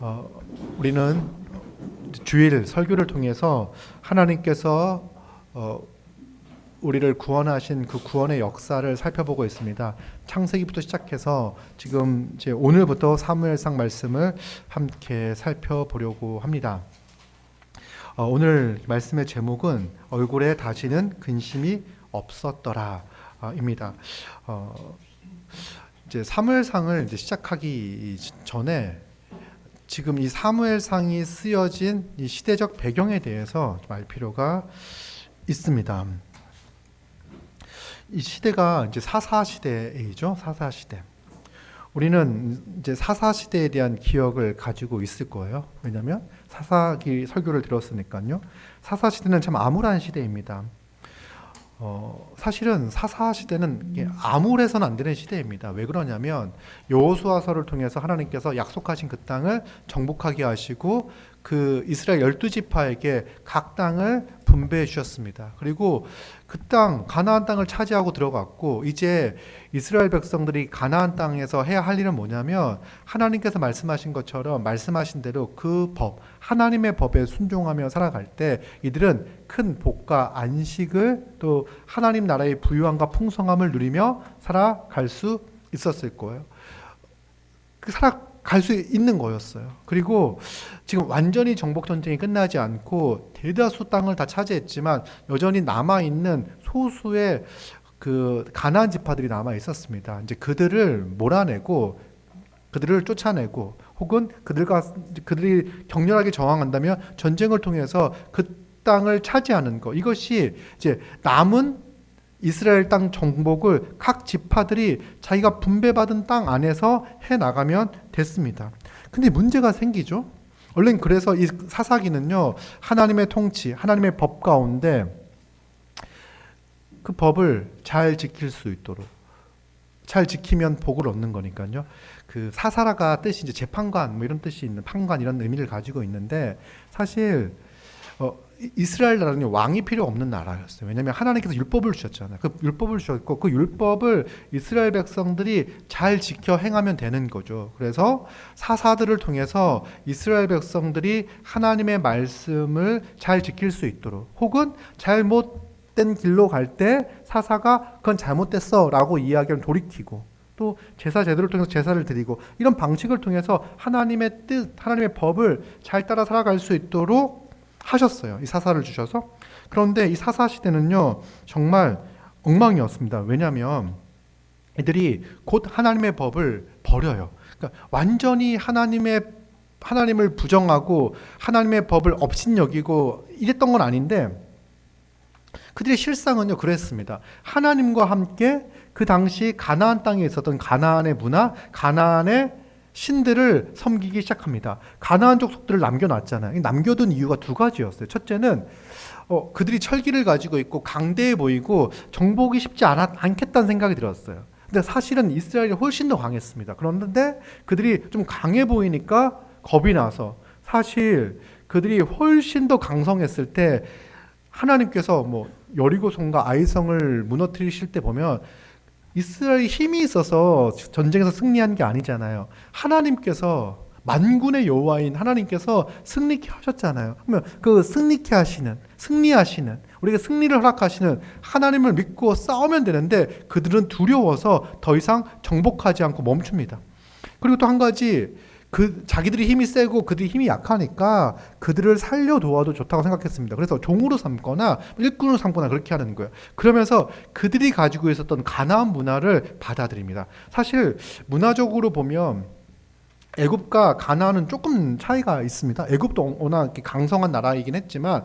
어, 우리는 주일 설교를 통해서 하나님께서 우리를 구원하신 그 구원의 역사를 살펴보고 있습니다. 창세기부터 시작해서 지금 이제 오늘부터 사무엘상 말씀을 함께 살펴보려고 합니다. 오늘 말씀의 제목은 얼굴에 다시는 근심이 없었더라 입니다. 이제 사무엘상을 이제 시작하기 전에 지금 이 사무엘상이 쓰여진 이 시대적 배경에 대해서 좀 알 필요가 있습니다. 이 시대가 이제 사사 시대이죠. 사사 시대. 우리는 이제 사사 시대에 대한 기억을 가지고 있을 거예요. 왜냐하면 사사기 설교를 들었으니까요. 사사 시대는 참 암울한 시대입니다. 사실은 사사 시대는 암울해서는 안 되는 시대입니다. 왜 그러냐면 여호수아서를 통해서 하나님께서 약속하신 그 땅을 정복하게 하시고 그 이스라엘 12지파에게 각 땅을 분배해 주셨습니다. 그리고 그 땅 가나안 땅을 차지하고 들어갔고 이제 이스라엘 백성들이 가나안 땅에서 해야 할 일은 뭐냐면 하나님께서 말씀하신 것처럼 말씀하신 대로 그 법, 하나님의 법에 순종하며 살아갈 때 이들은 큰 복과 안식을 또 하나님 나라의 부유함과 풍성함을 누리며 살아갈 수 있었을 거예요. 살아갈 수 있는 거였어요. 그리고 지금 완전히 정복 전쟁이 끝나지 않고 대다수 땅을 다 차지했지만 여전히 남아 있는 소수의 그 가나안 지파들이 남아 있었습니다. 이제 그들을 몰아내고 그들을 쫓아내고 혹은 그들이 격렬하게 저항한다면 전쟁을 통해서 그 땅을 차지하는 것, 이것이 이제 남은 이스라엘 땅 정복을 각 지파들이 자기가 분배받은 땅 안에서 해 나가면 됐습니다. 근데 문제가 생기죠. 원래 그래서 이 사사기는요, 하나님의 통치, 하나님의 법 가운데 그 법을 잘 지킬 수 있도록, 잘 지키면 복을 얻는 거니까요. 그 사사라가 뜻이 이제 재판관 뭐 이런 뜻이 있는, 판관 이런 의미를 가지고 있는데 사실 이스라엘 나라는 왕이 필요 없는 나라였어요. 왜냐하면 하나님께서 율법을 주셨잖아요. 그 율법을 주셨고 그 율법을 이스라엘 백성들이 잘 지켜 행하면 되는 거죠. 그래서 사사들을 통해서 이스라엘 백성들이 하나님의 말씀을 잘 지킬 수 있도록, 혹은 잘못된 길로 갈 때 사사가 그건 잘못됐어 라고 이야기하면 돌이키고, 또 제사 제도를 통해서 제사를 드리고, 이런 방식을 통해서 하나님의 뜻, 하나님의 법을 잘 따라 살아갈 수 있도록 하셨어요. 이 사사를 주셔서. 그런데 이 사사 시대는요, 정말 엉망이었습니다. 왜냐하면 이들이 곧 하나님의 법을 버려요. 그러니까 완전히 하나님을 부정하고 하나님의 법을 업신여기고 이랬던 건 아닌데, 그들의 실상은요 그랬습니다. 하나님과 함께 그 당시 가나안 땅에 있었던 가나안의 문화, 가나안의 신들을 섬기기 시작합니다. 가나안 족속들을 남겨놨잖아요. 남겨둔 이유가 두 가지였어요. 첫째는 그들이 철기를 가지고 있고 강대해 보이고 정복이 쉽지 않겠다는 생각이 들었어요. 근데 사실은 이스라엘이 훨씬 더 강했습니다. 그런데 그들이 좀 강해 보이니까 겁이 나서, 사실 그들이 훨씬 더 강성했을 때 하나님께서 뭐 여리고성과 아이성을 무너뜨리실 때 보면 이스라엘이 힘이 있어서 전쟁에서 승리한 게 아니잖아요. 하나님께서, 만군의 여호와인 하나님께서 승리케 하셨잖아요. 그러면 그 승리하시는, 우리에게 승리를 허락하시는 하나님을 믿고 싸우면 되는데 그들은 두려워서 더 이상 정복하지 않고 멈춥니다. 그리고 또 한 가지, 자기들이 힘이 세고 그들이 힘이 약하니까 그들을 살려도와도 좋다고 생각했습니다. 그래서 종으로 삼거나 일꾼으로 삼거나 그렇게 하는 거예요. 그러면서 그들이 가지고 있었던 가나안 문화를 받아들입니다. 사실 문화적으로 보면 애굽과 가나안은 조금 차이가 있습니다. 애굽도 워낙 강성한 나라이긴 했지만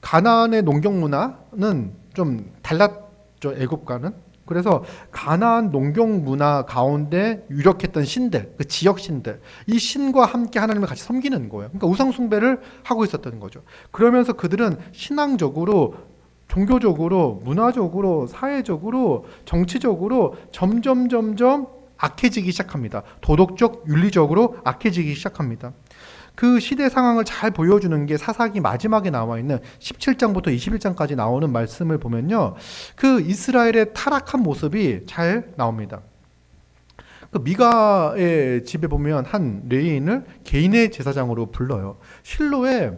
가나안의 농경 문화는 좀 달랐죠, 애굽과는. 그래서 가나안 농경 문화 가운데 유력했던 신들, 그 지역 신들, 이 신과 함께 하나님을 같이 섬기는 거예요. 그러니까 우상 숭배를 하고 있었던 거죠. 그러면서 그들은 신앙적으로, 종교적으로, 문화적으로, 사회적으로, 정치적으로 점점 악해지기 시작합니다. 도덕적, 윤리적으로 악해지기 시작합니다. 그 시대 상황을 잘 보여주는 게 사사기 마지막에 나와 있는 17장부터 21장까지 나오는 말씀을 보면요, 그 이스라엘의 타락한 모습이 잘 나옵니다. 그 미가의 집에 보면 한 레위인을 개인의 제사장으로 불러요. 실로에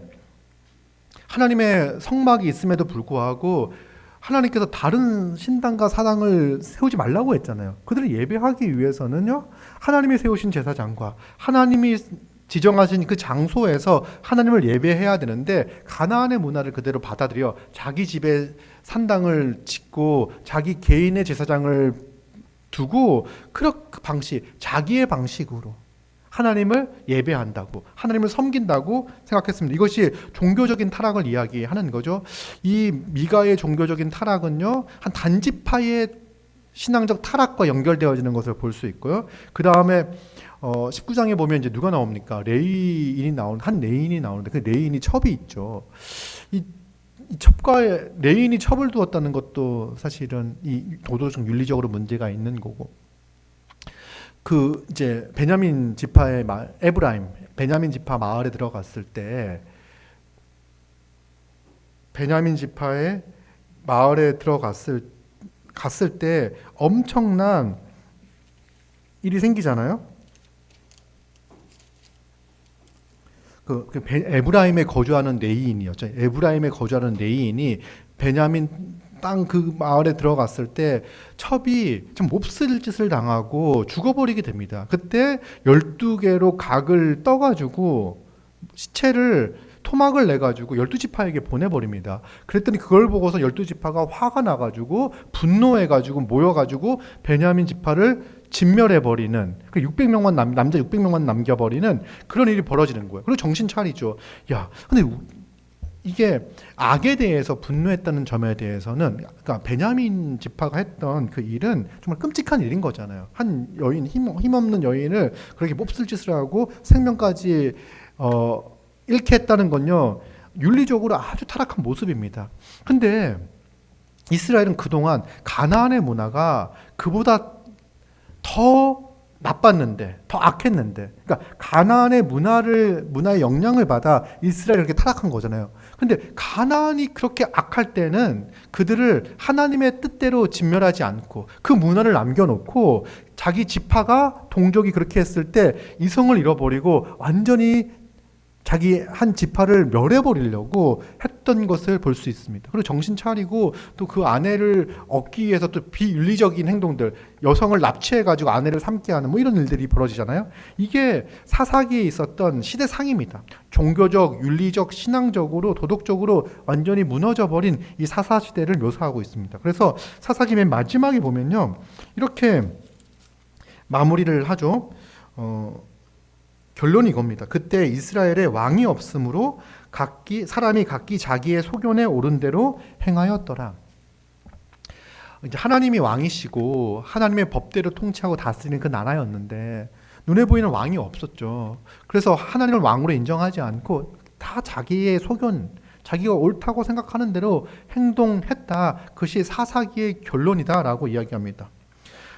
하나님의 성막이 있음에도 불구하고 하나님께서 다른 신당과 사당을 세우지 말라고 했잖아요. 그들을 예배하기 위해서는요, 하나님이 세우신 제사장과 하나님이 지정하신 그 장소에서 하나님을 예배해야 되는데, 가나안의 문화를 그대로 받아들여 자기 집에 산당을 짓고 자기 개인의 제사장을 두고 그 자기의 방식으로 하나님을 예배한다고, 하나님을 섬긴다고 생각했습니다. 이것이 종교적인 타락을 이야기하는 거죠. 이 미가의 종교적인 타락은요, 한 단지파의 신앙적 타락과 연결되어지는 것을 볼 수 있고요. 그 다음에 19장에 보면 이제 누가 나옵니까? 한 레위인이 나오는데, 그 레위인이 첩이 있죠. 이 레위인이 첩을 두었다는 것도 사실은 이 도덕적 윤리적으로 문제가 있는 거고, 그 이제 베냐민 지파의 에브라임, 베냐민 지파 마을에 들어갔을 때, 베냐민 지파의 마을에 갔을 때 엄청난 일이 생기잖아요. 에브라임에 거주하는 레위인이었죠. 에브라임에 거주하는 레위인이 베냐민 땅 그 마을에 들어갔을 때 첩이 좀 몹쓸 짓을 당하고 죽어버리게 됩니다. 그때 12개로 각을 떠가지고 시체를 토막을 내가지고 12지파에게 보내버립니다. 그랬더니 그걸 보고서 12지파가 화가 나가지고 분노해가지고 모여가지고 베냐민 지파를 진멸해버리는, 600명만 남자 600명만 남겨버리는 그런 일이 벌어지는 거예요. 그리고 정신 차리죠. 야, 근데 이게 악에 대해서 분노했다는 점에 대해서는, 그러니까 베냐민 지파가 했던 그 일은 정말 끔찍한 일인 거잖아요. 한 여인, 힘없는 여인을 그렇게 몹쓸 짓을 하고 생명까지 잃게 했다는 건요, 윤리적으로 아주 타락한 모습입니다. 근데 이스라엘은 그동안 가나안의 문화가 그보다 더 나빴는데, 더 악했는데, 그러니까 가나안의 문화의 영향을 받아 이스라엘이 그렇게 타락한 거잖아요. 근데 가나안이 그렇게 악할 때는 그들을 하나님의 뜻대로 진멸하지 않고 그 문화를 남겨놓고 자기 지파가 동족이 그렇게 했을 때 이성을 잃어버리고 완전히 자기 한 지파를 멸해버리려고 했던 것을 볼 수 있습니다. 그리고 정신 차리고 또 그 아내를 얻기 위해서 또 비윤리적인 행동들, 여성을 납치해가지고 아내를 삼게 하는 뭐 이런 일들이 벌어지잖아요. 이게 사사기에 있었던 시대상입니다. 종교적, 윤리적, 신앙적으로, 도덕적으로 완전히 무너져버린 이 사사시대를 묘사하고 있습니다. 그래서 사사기 맨 마지막에 보면요, 이렇게 마무리를 하죠. 결론이 이겁니다. 그때 이스라엘에 왕이 없으므로 사람이 각기 자기의 소견에 오른 대로 행하였더라. 이제 하나님이 왕이시고 하나님의 법대로 통치하고 다스리는 그 나라였는데 눈에 보이는 왕이 없었죠. 그래서 하나님을 왕으로 인정하지 않고 다 자기의 소견, 자기가 옳다고 생각하는 대로 행동했다. 그것이 사사기의 결론이다라고 이야기합니다.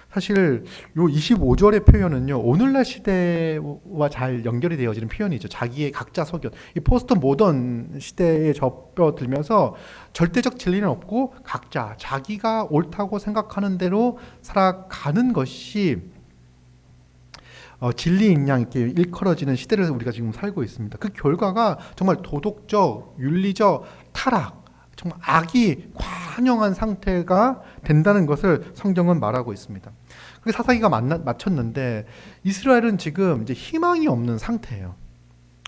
사실 요 25절의 표현은요, 오늘날 시대와 잘 연결이 되어지는 표현이죠. 자기의 각자 소견. 이 포스트 모던 시대에 접어들면서 절대적 진리는 없고 각자 자기가 옳다고 생각하는 대로 살아가는 것이 진리인 양 이렇게 일컬어지는 시대를 우리가 지금 살고 있습니다. 그 결과가 정말 도덕적, 윤리적 타락, 정말 악이 관영한 상태가 된다는 것을 성경은 말하고 있습니다. 그래서 사사기가 마쳤는데 이스라엘은 지금 이제 희망이 없는 상태예요.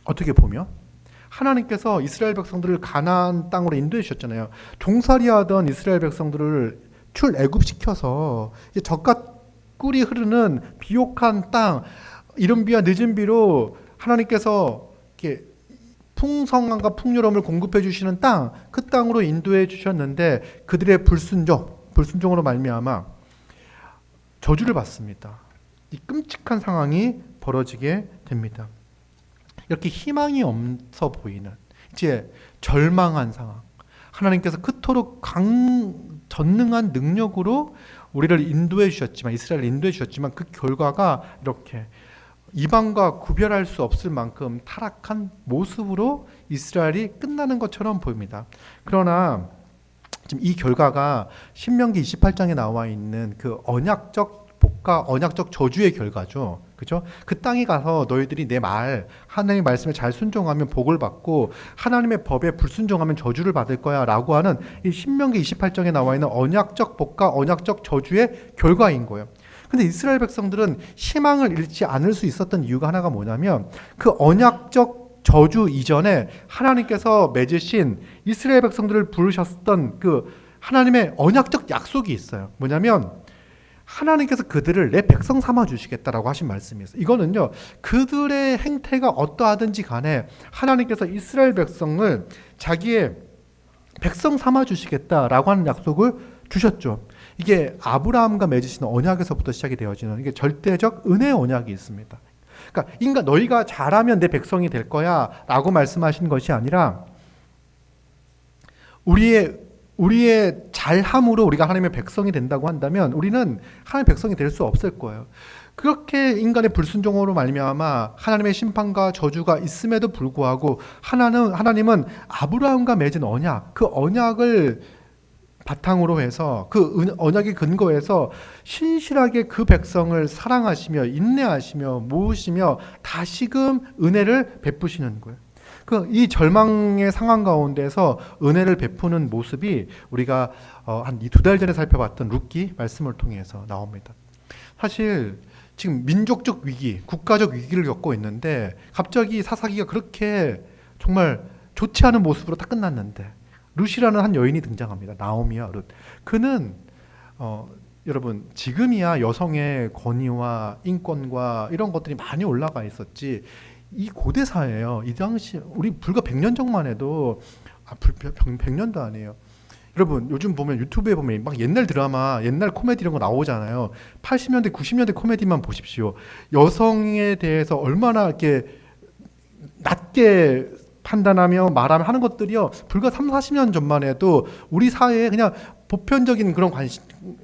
어떻게 보면 하나님께서 이스라엘 백성들을 가나안 땅으로 인도해 주셨잖아요. 종살이하던 이스라엘 백성들을 출애굽시켜서 이제 젖과 꿀이 흐르는 비옥한 땅, 이른 비와 늦은 비로 하나님께서 이렇게 풍성함과 풍요로움을 공급해 주시는 땅, 그 땅으로 인도해 주셨는데 그들의 불순종으로 말미암아 저주를 받습니다. 이 끔찍한 상황이 벌어지게 됩니다. 이렇게 희망이 없어 보이는, 이제 절망한 상황, 하나님께서 그토록 전능한 능력으로 우리를 인도해 주셨지만, 이스라엘을 인도해 주셨지만 그 결과가 이렇게 이방과 구별할 수 없을 만큼 타락한 모습으로 이스라엘이 끝나는 것처럼 보입니다. 그러나 지금 이 결과가 신명기 28장에 나와 있는 그 언약적 복과 언약적 저주의 결과죠. 그죠? 그 땅에 가서 너희들이 내 말, 하나님의 말씀에 잘 순종하면 복을 받고 하나님의 법에 불순종하면 저주를 받을 거야 라고 하는 이 신명기 28장에 나와 있는 언약적 복과 언약적 저주의 결과인 거예요. 근데 이스라엘 백성들은 희망을 잃지 않을 수 있었던 이유가 하나가 뭐냐면 그 언약적 저주 이전에 하나님께서 맺으신 이스라엘 백성들을 부르셨던 그 하나님의 언약적 약속이 있어요. 뭐냐면 하나님께서 그들을 내 백성 삼아 주시겠다라고 하신 말씀이 있어요. 이거는요, 그들의 행태가 어떠하든지 간에 하나님께서 이스라엘 백성을 자기의 백성 삼아 주시겠다라고 하는 약속을 주셨죠. 이게 아브라함과 맺으신 언약에서부터 시작이 되어지는 이게 절대적 은혜의 언약이 있습니다. 그러니까 인간 너희가 잘하면 내 백성이 될 거야라고 말씀하신 것이 아니라 우리의 잘함으로 우리가 하나님의 백성이 된다고 한다면 우리는 하나님의 백성이 될 수 없을 거예요. 그렇게 인간의 불순종으로 말미암아 하나님의 심판과 저주가 있음에도 불구하고 하나님은 아브라함과 맺은 언약, 그 언약을 바탕으로 해서 그 언약의 근거에서 신실하게 그 백성을 사랑하시며 인내하시며 모으시며 다시금 은혜를 베푸시는 거예요. 이 절망의 상황 가운데서 은혜를 베푸는 모습이 우리가 한 2달 전에 살펴봤던 룻기 말씀을 통해서 나옵니다. 사실 지금 민족적 위기, 국가적 위기를 겪고 있는데 갑자기 사사기가 그렇게 정말 좋지 않은 모습으로 딱 끝났는데 룻이라는 한 여인이 등장합니다. 나오미와 룻. 그는 여러분 지금이야 여성의 권위와 인권과 이런 것들이 많이 올라가 있었지 이 고대 사회예요. 이 당시 우리 불과 100년 전만 해도 100년도 아니에요. 여러분 요즘 보면 유튜브에 보면 막 옛날 드라마, 옛날 코미디 이런 거 나오잖아요. 80년대, 90년대 코미디만 보십시오. 여성에 대해서 얼마나 이렇게 낮게 판단하며 말하며 하는 것들이요. 불과 3, 40년 전만 해도 우리 사회에 그냥 보편적인 그런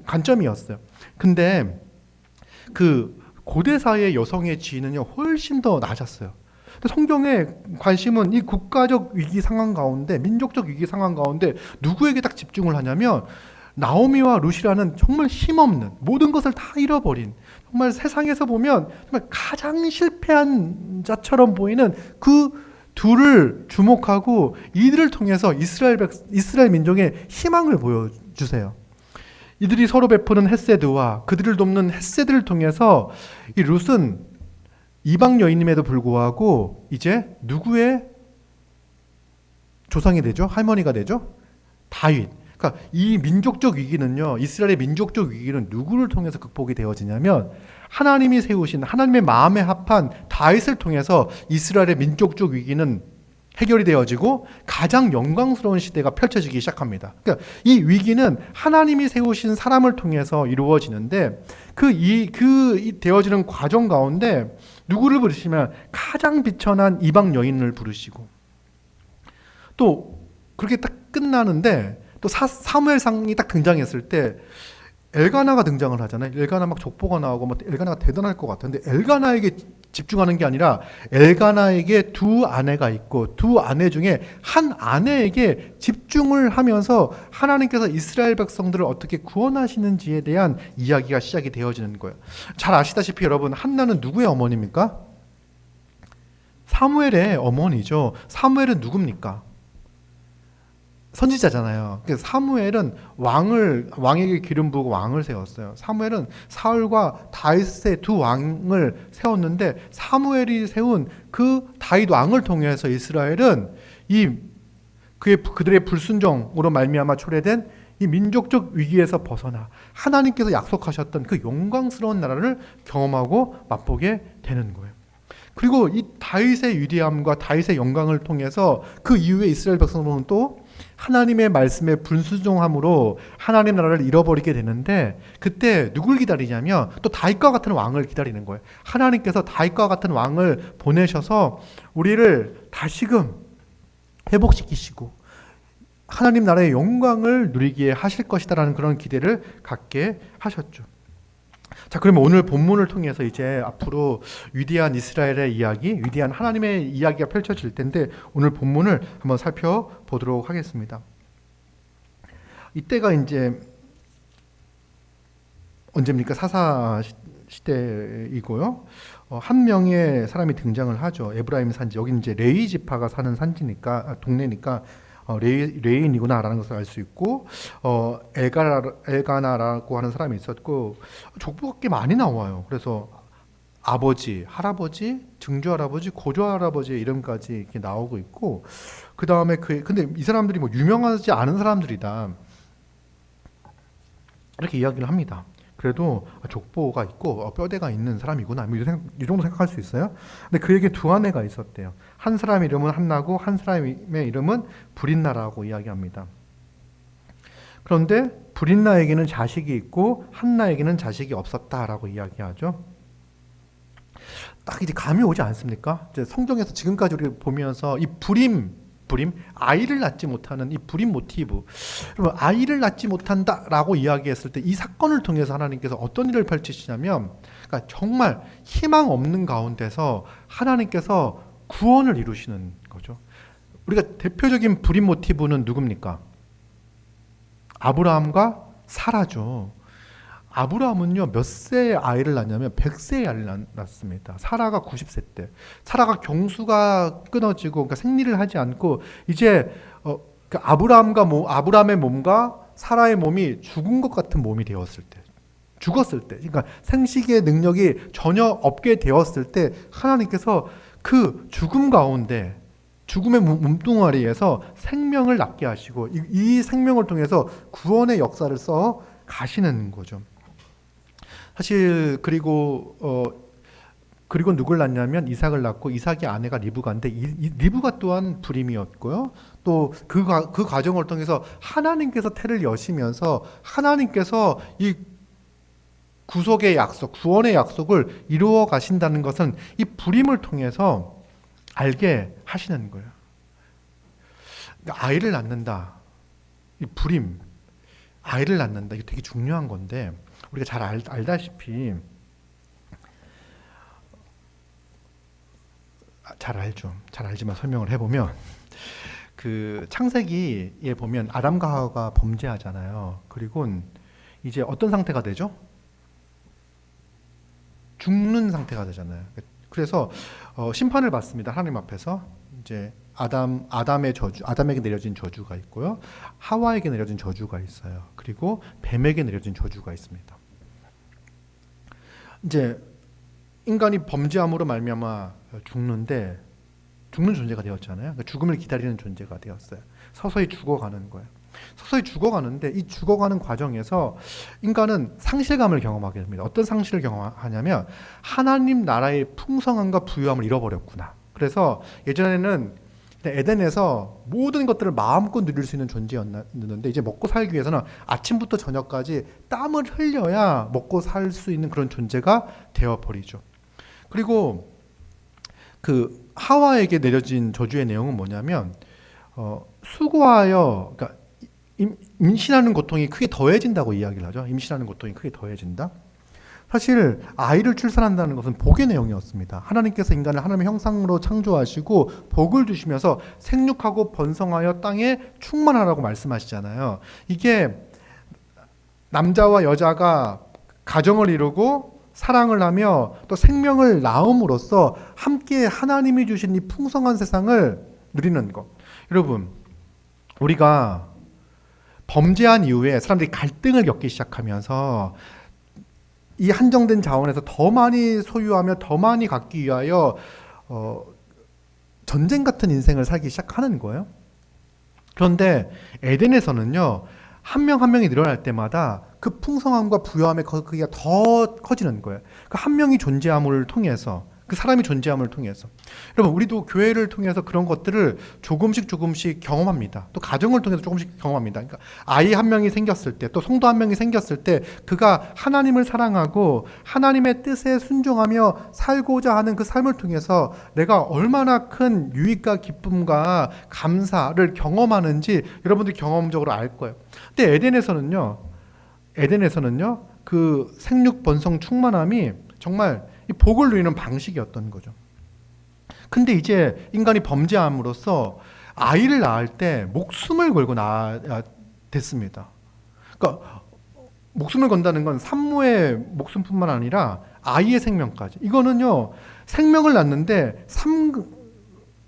관점이었어요. 근데 그 고대 사회의 여성의 지위는요 훨씬 더 낮았어요. 근데 성경의 관심은 이 국가적 위기 상황 가운데, 민족적 위기 상황 가운데 누구에게 딱 집중을 하냐면 나오미와 룻이라는 정말 힘없는 모든 것을 다 잃어버린 정말 세상에서 보면 정말 가장 실패한 자처럼 보이는 그 둘을 주목하고 이들을 통해서 이스라엘 민족의 희망을 보여주세요. 이들이 서로 베푸는 헤세드와 그들을 돕는 헤세드를 통해서 이 룻은 이방 여인임에도 불구하고 이제 누구의 조상이 되죠? 할머니가 되죠? 다윗. 그러니까 이 민족적 위기는요, 이스라엘의 민족적 위기는 누구를 통해서 극복이 되어지냐면 하나님이 세우신 하나님의 마음에 합한 다윗을 통해서 이스라엘의 민족적 위기는 해결이 되어지고 가장 영광스러운 시대가 펼쳐지기 시작합니다. 그러니까 이 위기는 하나님이 세우신 사람을 통해서 이루어지는데 그 되어지는 과정 가운데 누구를 부르시면 가장 비천한 이방 여인을 부르시고 또 그렇게 딱 끝나는데 또 사무엘상이 딱 등장했을 때 엘가나가 등장을 하잖아요. 엘가나 막 족보가 나오고 막 엘가나가 대단할 것 같은데 엘가나에게 집중하는 게 아니라 엘가나에게 두 아내가 있고 두 아내 중에 한 아내에게 집중을 하면서 하나님께서 이스라엘 백성들을 어떻게 구원하시는지에 대한 이야기가 시작이 되어지는 거예요. 잘 아시다시피 여러분 한나는 누구의 어머니입니까? 사무엘의 어머니죠. 사무엘은 누굽니까? 선지자잖아요. 그래서 사무엘은 왕에게 기름 부고 왕을 세웠어요. 사무엘은 사울과 다윗의 두 왕을 세웠는데 사무엘이 세운 그 다윗 왕을 통해서 이스라엘은 그들의 불순종으로 말미암아 초래된 이 민족적 위기에서 벗어나 하나님께서 약속하셨던 그 영광스러운 나라를 경험하고 맛보게 되는 거예요. 그리고 이 다윗의 위대함과 다윗의 영광을 통해서 그 이후에 이스라엘 백성들은 또 하나님의 말씀에 불순종함으로 하나님 나라를 잃어버리게 되는데 그때 누굴 기다리냐면 또 다윗과 같은 왕을 기다리는 거예요. 하나님께서 다윗과 같은 왕을 보내셔서 우리를 다시금 회복시키시고 하나님 나라의 영광을 누리게 하실 것이다라는 그런 기대를 갖게 하셨죠. 자, 그러면 오늘 본문을 통해서 이제 앞으로 위대한 이스라엘의 이야기, 위대한 하나님의 이야기가 펼쳐질 텐데 오늘 본문을 한번 살펴보도록 하겠습니다. 이때가 이제 언제입니까? 사사 시대이고요. 한 명의 사람이 등장을 하죠. 에브라임 산지. 여기 이제 레위 지파가 사는 산지니까 동네니까 레인이구나라는 것을 알 수 있고 엘가나라고 하는 사람이 있었고 족보가 꽤 많이 나와요. 그래서 아버지, 할아버지, 증조 할아버지, 고조 할아버지의 이름까지 이렇게 나오고 있고 그 다음에 근데 이 사람들이 뭐 유명하지 않은 사람들이다 이렇게 이야기를 합니다. 그래도 족보가 있고 뼈대가 있는 사람이구나 이 정도 생각할 수 있어요. 근데 그에게 두 아내가 있었대요. 한 사람 이름은 한나고 한 사람의 이름은 브린나라고 이야기합니다. 그런데 브린나에게는 자식이 있고 한나에게는 자식이 없었다라고 이야기하죠. 딱 이제 감이 오지 않습니까? 이제 성경에서 지금까지 우리가 보면서 이 불임, 아이를 낳지 못하는 이 불임 모티브, 여러분 아이를 낳지 못한다라고 이야기했을 때 이 사건을 통해서 하나님께서 어떤 일을 펼치시냐면, 그러니까 정말 희망 없는 가운데서 하나님께서 구원을 이루시는 거죠. 우리가 대표적인 불임 모티브는 누굽니까? 아브라함과 사라죠. 아브라함은요 몇 세에 아이를 낳냐면 100세에 아이를 낳습니다. 사라가 90세 때. 사라가 경수가 끊어지고 그러니까 생리를 하지 않고 이제 그러니까 아브라함의 몸과 사라의 몸이 죽은 것 같은 몸이 되었을 때, 죽었을 때, 그러니까 생식의 능력이 전혀 없게 되었을 때 하나님께서 그 죽음 가운데 죽음의 몸뚱아리에서 생명을 낳게 하시고 이 생명을 통해서 구원의 역사를 써 가시는 거죠. 사실 그리고 누굴 낳냐면 이삭을 낳고 이삭의 아내가 리브가인데 이 리브가 또한 불임이었고요. 또 그 과정을 통해서 하나님께서 태를 여시면서 하나님께서 이 구속의 약속, 구원의 약속을 이루어 가신다는 것은 이 불임을 통해서 알게 하시는 거예요. 그러니까 아이를 낳는다. 이 불임, 아이를 낳는다. 이게 되게 중요한 건데 우리가 잘 알다시피 잘 알죠. 잘 알지만 설명을 해보면 그 창세기에 보면 아담과 하와가 범죄하잖아요. 그리고 이제 어떤 상태가 되죠? 죽는 상태가 되잖아요. 그래서 심판을 받습니다. 하나님 앞에서 이제 아담의 저주, 아담에게 내려진 저주가 있고요. 하와에게 내려진 저주가 있어요. 그리고 뱀에게 내려진 저주가 있습니다. 이제 인간이 범죄함으로 말미암아 죽는 존재가 되었잖아요. 그러니까 죽음을 기다리는 존재가 되었어요. 서서히 죽어가는 거예요. 서서히 죽어가는데 이 죽어가는 과정에서 인간은 상실감을 경험하게 됩니다. 어떤 상실을 경험하냐면 하나님 나라의 풍성함과 부유함을 잃어버렸구나. 그래서 예전에는 에덴에서 모든 것들을 마음껏 누릴 수 있는 존재였는데 이제 먹고 살기 위해서는 아침부터 저녁까지 땀을 흘려야 먹고 살 수 있는 그런 존재가 되어버리죠. 그리고 그 하와에게 내려진 저주의 내용은 뭐냐면 수고하여, 그러니까 임신하는 고통이 크게 더해진다고 이야기를 하죠. 임신하는 고통이 크게 더해진다. 사실 아이를 출산한다는 것은 복의 내용이었습니다. 하나님께서 인간을 하나님의 형상으로 창조하시고 복을 주시면서 생육하고 번성하여 땅에 충만하라고 말씀하시잖아요. 이게 남자와 여자가 가정을 이루고 사랑을 하며 또 생명을 낳음으로써 함께 하나님이 주신 이 풍성한 세상을 누리는 것. 여러분, 우리가 범죄한 이후에 사람들이 갈등을 겪기 시작하면서 이 한정된 자원에서 더 많이 소유하며 더 많이 갖기 위하여 전쟁 같은 인생을 살기 시작하는 거예요. 그런데 에덴에서는요, 한 명 한 명이 늘어날 때마다 그 풍성함과 부유함의 크기가 더 커지는 거예요. 그 한 명이 존재함을 통해서, 그 사람이 존재함을 통해서. 여러분, 우리도 교회를 통해서 그런 것들을 조금씩 경험합니다. 또 가정을 통해서 조금씩 경험합니다. 그러니까 아이 한 명이 생겼을 때, 또 성도 한 명이 생겼을 때 그가 하나님을 사랑하고 하나님의 뜻에 순종하며 살고자 하는 그 삶을 통해서 내가 얼마나 큰 유익과 기쁨과 감사를 경험하는지 여러분들이 경험적으로 알 거예요. 근데 에덴에서는요 그 생육 번성 충만함이 정말 이 복을 누리는 방식이었던 거죠. 근데 이제 인간이 범죄함으로써 아이를 낳을 때 목숨을 걸고 낳아야 됐습니다. 그러니까 목숨을 건다는 건 산모의 목숨뿐만 아니라 아이의 생명까지. 이거는요, 생명을 낳는데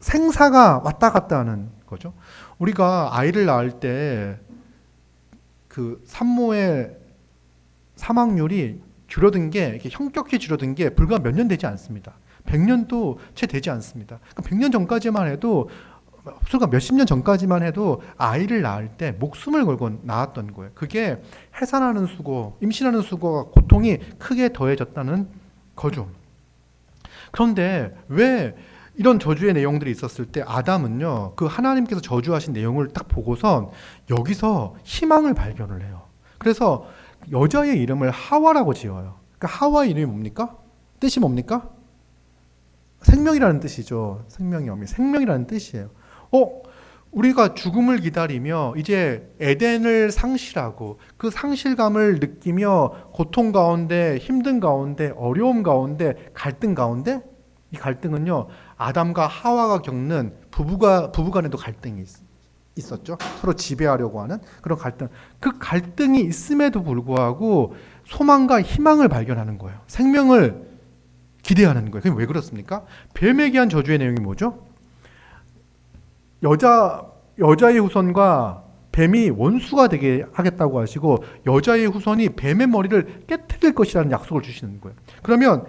생사가 왔다 갔다 하는 거죠. 우리가 아이를 낳을 때 그 산모의 사망률이 줄어든 게, 이렇게 현격히 줄어든 게 불과 몇 년 되지 않습니다. 100년도 채 되지 않습니다. 100년 전까지만 해도, 불과 몇십 년 전까지만 해도 아이를 낳을 때 목숨을 걸고 낳았던 거예요. 그게 해산하는 수고, 임신하는 수고가 고통이 크게 더해졌다는 거죠. 그런데 왜 이런 저주의 내용들이 있었을 때 아담은요, 그 하나님께서 저주하신 내용을 딱 보고선 여기서 희망을 발견을 해요. 그래서 여자의 이름을 하와라고 지어요. 그러니까 하와의 이름이 뭡니까? 뜻이 뭡니까? 생명이라는 뜻이죠. 생명의 의미, 생명이라는 뜻이에요. 우리가 죽음을 기다리며 이제 에덴을 상실하고 그 상실감을 느끼며 고통 가운데, 힘든 가운데, 어려움 가운데, 갈등 가운데, 이 갈등은요, 아담과 하와가 겪는 부부간에도 갈등이 있었죠. 서로 지배하려고 하는 그런 갈등. 그 갈등이 있음에도 불구하고 소망과 희망을 발견하는 거예요. 생명을 기대하는 거예요. 그게 왜 그렇습니까? 뱀에게 한 저주의 내용이 뭐죠? 여자의 후손과 뱀이 원수가 되게 하겠다고 하시고, 여자의 후손이 뱀의 머리를 깨트릴 것이라는 약속을 주시는 거예요. 그러면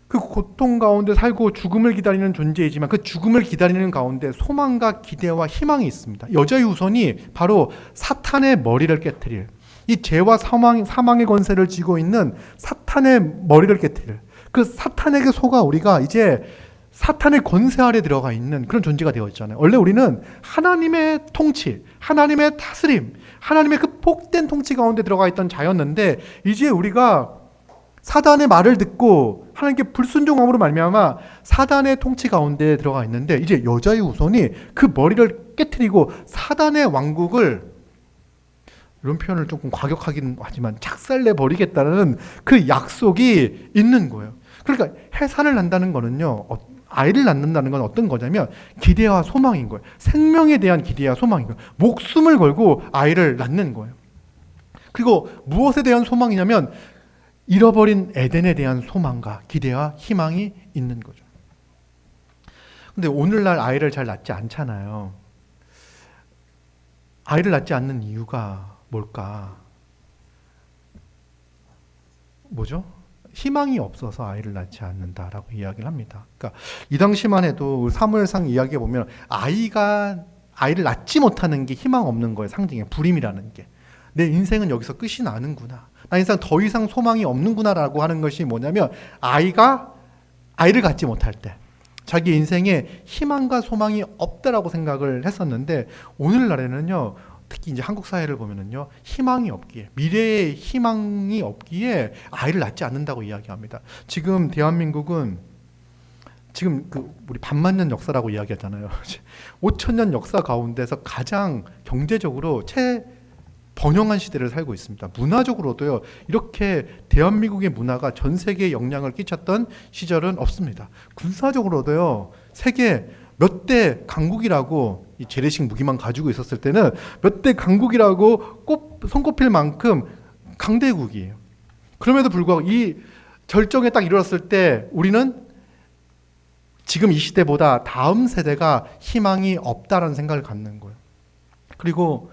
그 고통 가운데 살고 죽음을 기다리는 존재이지만 그 죽음을 기다리는 가운데 소망과 기대와 희망이 있습니다. 여자의 후손이 바로 사탄의 머리를 깨트릴, 이 죄와 사망의 권세를 쥐고 있는 사탄의 머리를 깨트릴, 그 사탄에게 속아 우리가 이제 사탄의 권세 아래 들어가 있는 그런 존재가 되어 있잖아요. 원래 우리는 하나님의 통치, 하나님의 다스림, 하나님의 그 복된 통치 가운데 들어가 있던 자였는데, 이제 우리가 사단의 말을 듣고 하나님께 불순종함으로 말미암아 사단의 통치 가운데 들어가 있는데, 이제 여자의 후손이 그 머리를 깨트리고 사단의 왕국을, 이런 표현을 조금 과격하긴 하지만 작살내 버리겠다는 그 약속이 있는 거예요. 그러니까 해산을 한다는 거는요, 아이를 낳는다는 건 어떤 거냐면 기대와 소망인 거예요. 생명에 대한 기대와 소망인 거예요. 목숨을 걸고 아이를 낳는 거예요. 그리고 무엇에 대한 소망이냐면 잃어버린 에덴에 대한 소망과 기대와 희망이 있는 거죠. 근데 오늘날 아이를 잘 낳지 않잖아요. 아이를 낳지 않는 이유가 뭘까? 뭐죠? 희망이 없어서 아이를 낳지 않는다라고 이야기를 합니다. 그러니까 이 당시만 해도 사무엘상 이야기에 보면 아이를 낳지 못하는 게 희망 없는 거예요. 상징의 불임이라는 게. 내 인생은 여기서 끝이 나는구나. 나 인생 더 이상 소망이 없는구나라고 하는 것이 뭐냐면, 아이를 갖지 못할 때 자기 인생에 희망과 소망이 없다라고 생각을 했었는데, 오늘날에는요, 특히 이제 한국 사회를 보면은요, 희망이 없기에, 미래의 희망이 없기에 아이를 낳지 않는다고 이야기합니다. 지금 대한민국은 지금 우리 반만년 역사라고 이야기하잖아요. 5천년 역사 가운데서 가장 경제적으로 번영한 시대를 살고 있습니다. 문화적으로도요, 이렇게 대한민국의 문화가 전 세계에 영향을 끼쳤던 시절은 없습니다. 군사적으로도요, 세계 몇 대 강국이라고, 이 재래식 무기만 가지고 있었을 때는 몇 대 강국이라고 손꼽힐 만큼 강대국이에요. 그럼에도 불구하고 이 절정에 딱 이르렀을 때 우리는 지금 이 시대보다 다음 세대가 희망이 없다라는 생각을 갖는 거예요. 그리고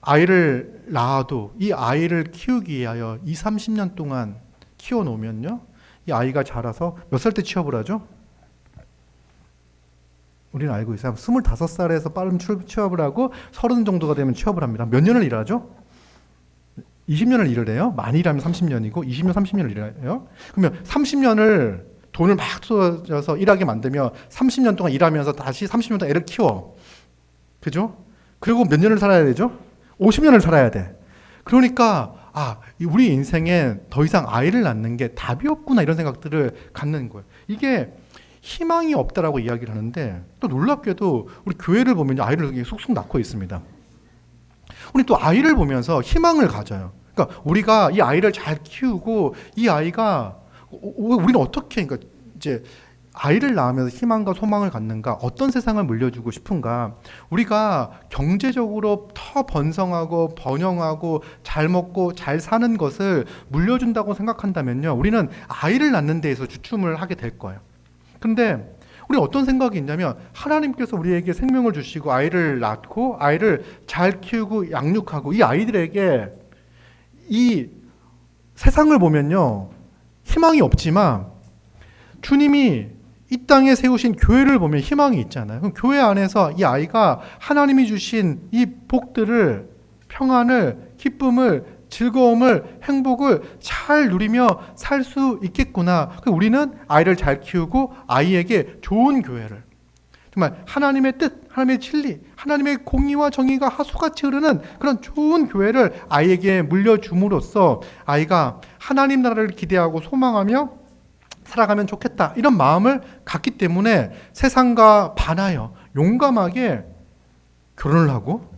아이를 낳아도 이 아이를 키우기 위하여 20-30년 동안 키워놓으면요, 이 아이가 자라서 몇 살 때 취업을 하죠? 우리는 알고 있어요. 25살에서 빠른 취업을 하고 30 정도가 되면 취업을 합니다. 몇 년을 일하죠? 20년을 일을 해요. 많이 일하면 30년이고 20년, 30년을 일해요. 그러면 30년을 돈을 막 쏟아서 일하게 만들면 30년 동안 일하면서 다시 30년 동안 애를 키워. 그죠? 그리고 몇 년을 살아야 되죠? 50년을 살아야 돼. 그러니까 우리 인생에 더 이상 아이를 낳는 게 답이 없구나, 이런 생각들을 갖는 거예요. 이게 희망이 없다라고 이야기를 하는데, 또 놀랍게도 우리 교회를 보면 아이를 쑥쑥 낳고 있습니다. 우리 또 아이를 보면서 희망을 가져요. 그러니까 우리가 이 아이를 잘 키우고 이 아이가, 우리는 어떻게, 그러니까 이제 아이를 낳으면서 희망과 소망을 갖는가? 어떤 세상을 물려주고 싶은가? 우리가 경제적으로 더 번성하고 번영하고 잘 먹고 잘 사는 것을 물려준다고 생각한다면요, 우리는 아이를 낳는 데에서 주춤을 하게 될 거예요. 근데 우리 어떤 생각이 있냐면, 하나님께서 우리에게 생명을 주시고 아이를 낳고 아이를 잘 키우고 양육하고 이 아이들에게 이 세상을 보면요, 희망이 없지만 주님이 이 땅에 세우신 교회를 보면 희망이 있잖아요. 그럼 교회 안에서 이 아이가 하나님이 주신 이 복들을, 평안을, 기쁨을, 즐거움을, 행복을 잘 누리며 살 수 있겠구나. 우리는 아이를 잘 키우고 아이에게 좋은 교회를, 정말 하나님의 뜻, 하나님의 진리, 하나님의 공의와 정의가 하수같이 흐르는 그런 좋은 교회를 아이에게 물려줌으로써 아이가 하나님 나라를 기대하고 소망하며 살아가면 좋겠다, 이런 마음을 갖기 때문에 세상과 반하여 용감하게 결혼을 하고,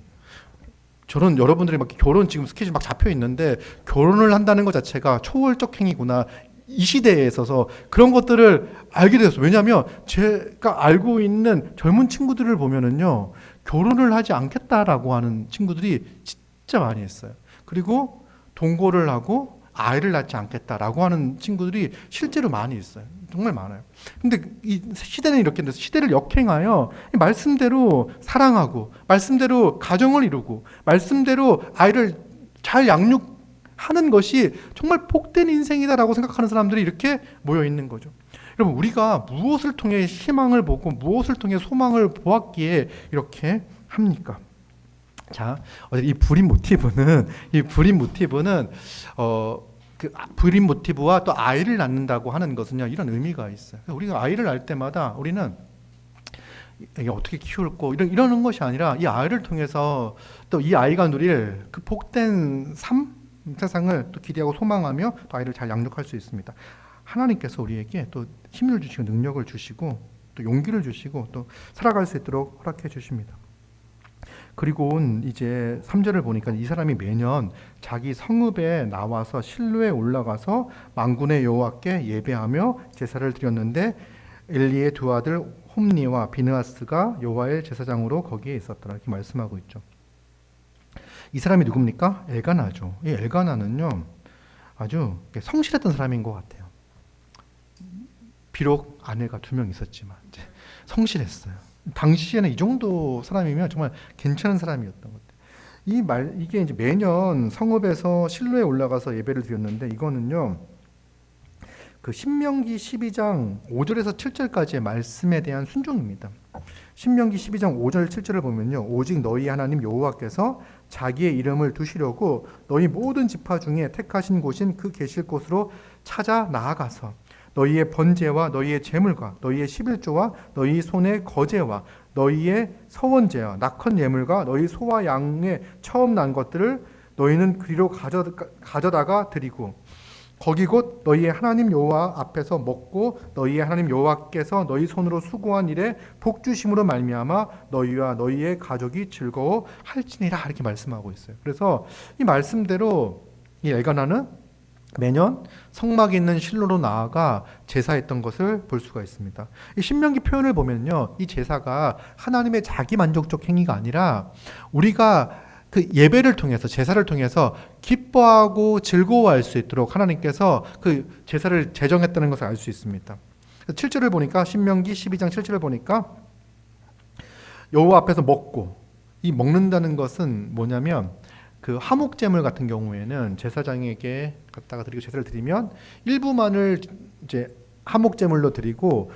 저는 여러분들이 막 결혼 지금 스케줄 막 잡혀 있는데 결혼을 한다는 것 자체가 초월적 행위구나, 이 시대에 있어서 그런 것들을 알게 되었어요. 왜냐하면 제가 알고 있는 젊은 친구들을 보면은요, 결혼을 하지 않겠다라고 하는 친구들이 진짜 많이 했어요. 그리고 동거를 하고 아이를 낳지 않겠다라고 하는 친구들이 실제로 많이 있어요. 정말 많아요. 근데 이 시대는 이렇게 돼서 시대를 역행하여 말씀대로 사랑하고 말씀대로 가정을 이루고 말씀대로 아이를 잘 양육하는 것이 정말 복된 인생이다라고 생각하는 사람들이 이렇게 모여 있는 거죠. 여러분, 우리가 무엇을 통해 희망을 보고 무엇을 통해 소망을 보았기에 이렇게 합니까? 자, 이 불임 모티브는 그 불임 모티브와 또 아이를 낳는다고 하는 것은요, 이런 의미가 있어요. 우리가 아이를 낳을 때마다 우리는 이게 어떻게 키울 거 이러는 것이 아니라 이 아이를 통해서 또 이 아이가 누릴 그 복된 삶, 세상을 또 기대하고 소망하며 또 아이를 잘 양육할 수 있습니다. 하나님께서 우리에게 또 힘을 주시고 능력을 주시고 또 용기를 주시고 또 살아갈 수 있도록 허락해 주십니다. 그리고 이제 3절을 보니까 이 사람이 매년 자기 성읍에 나와서 실로에 올라가서 만군의 여호와께 예배하며 제사를 드렸는데 엘리의 두 아들 홈니와 비느하스가 여호와의 제사장으로 거기에 있었더라, 이렇게 말씀하고 있죠. 이 사람이 누굽니까? 엘가나죠. 이 엘가나는요, 아주 성실했던 사람인 것 같아요. 비록 아내가 2명 있었지만 이제 성실했어요. 당시에는 이 정도 사람이면 정말 괜찮은 사람이었던 것 같아요. 이게 이제 매년 성읍에서 실로에 올라가서 예배를 드렸는데, 이거는요, 그 신명기 12장 5절에서 7절까지의 말씀에 대한 순종입니다. 신명기 12장 5절 7절을 보면요, 오직 너희 하나님 여호와께서 자기의 이름을 두시려고 너희 모든 지파 중에 택하신 곳인 그 계실 곳으로 찾아 나아가서 너희의 번제와 너희의 제물과 너희의 11조와 너희 손의 거제와 너희의 서원제와 낙헌 예물과 너희 소와 양의 처음 난 것들을 너희는 그리로 가져다가 드리고 거기 곧 너희의 하나님 여호와 앞에서 먹고 너희의 하나님 여호와께서 너희 손으로 수고한 일에 복 주심으로 말미암아 너희와 너희의 가족이 즐거워할지니라, 이렇게 말씀하고 있어요. 그래서 이 말씀대로 이 엘가나는 매년 성막에 있는 실로로 나아가 제사했던 것을 볼 수가 있습니다. 이 신명기 표현을 보면요, 이 제사가 하나님의 자기 만족적 행위가 아니라 우리가 그 예배를 통해서, 제사를 통해서 기뻐하고 즐거워할 수 있도록 하나님께서 그 제사를 제정했다는 것을 알 수 있습니다. 7절을 보니까, 신명기 12장 7절을 보니까 여호와 앞에서 먹고, 이 먹는다는 것은 뭐냐면 그 화목제물 같은 경우에는 제사장에게 갖다가 드리고 제사를 드리면 일부만을 이제 화목제물로 드리고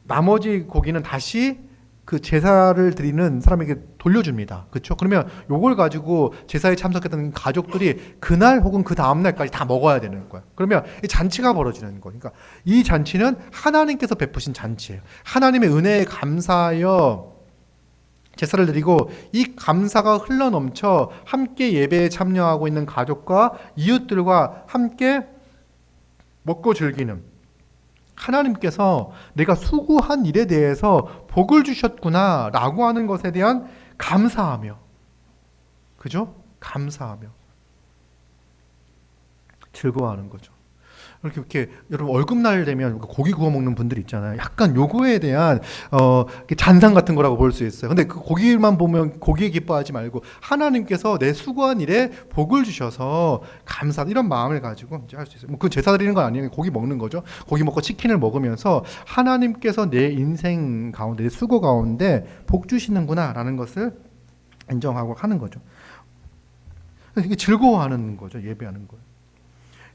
나머지 고기는 다시 그 제사를 드리는 사람에게 돌려줍니다. 그렇죠? 그러면 요걸 가지고 제사에 참석했던 가족들이 그날 혹은 그 다음 날까지 다 먹어야 되는 거야. 그러면 이 잔치가 벌어지는 거니까, 그러니까 이 잔치는 하나님께서 베푸신 잔치예요. 하나님의 은혜에 감사하여 제사를 드리고 이 감사가 흘러넘쳐 함께 예배에 참여하고 있는 가족과 이웃들과 함께 먹고 즐기는, 하나님께서 내가 수고한 일에 대해서 복을 주셨구나 라고 하는 것에 대한 감사하며, 그죠? 감사하며 즐거워하는 거죠. 이렇게 여러분 월급날 되면 고기 구워 먹는 분들 있잖아요. 약간 요거에 대한 잔상 같은 거라고 볼 수 있어요. 근데 그 고기만 보면 고기에 기뻐하지 말고 하나님께서 내 수고한 일에 복을 주셔서 감사 이런 마음을 가지고 이제 할 수 있어요. 뭐 그 제사 드리는 건 아니에요. 고기 먹는 거죠. 고기 먹고 치킨을 먹으면서 하나님께서 내 인생 가운데 내 수고 가운데 복 주시는구나라는 것을 인정하고 하는 거죠. 이게 즐거워하는 거죠. 예배하는 거예요.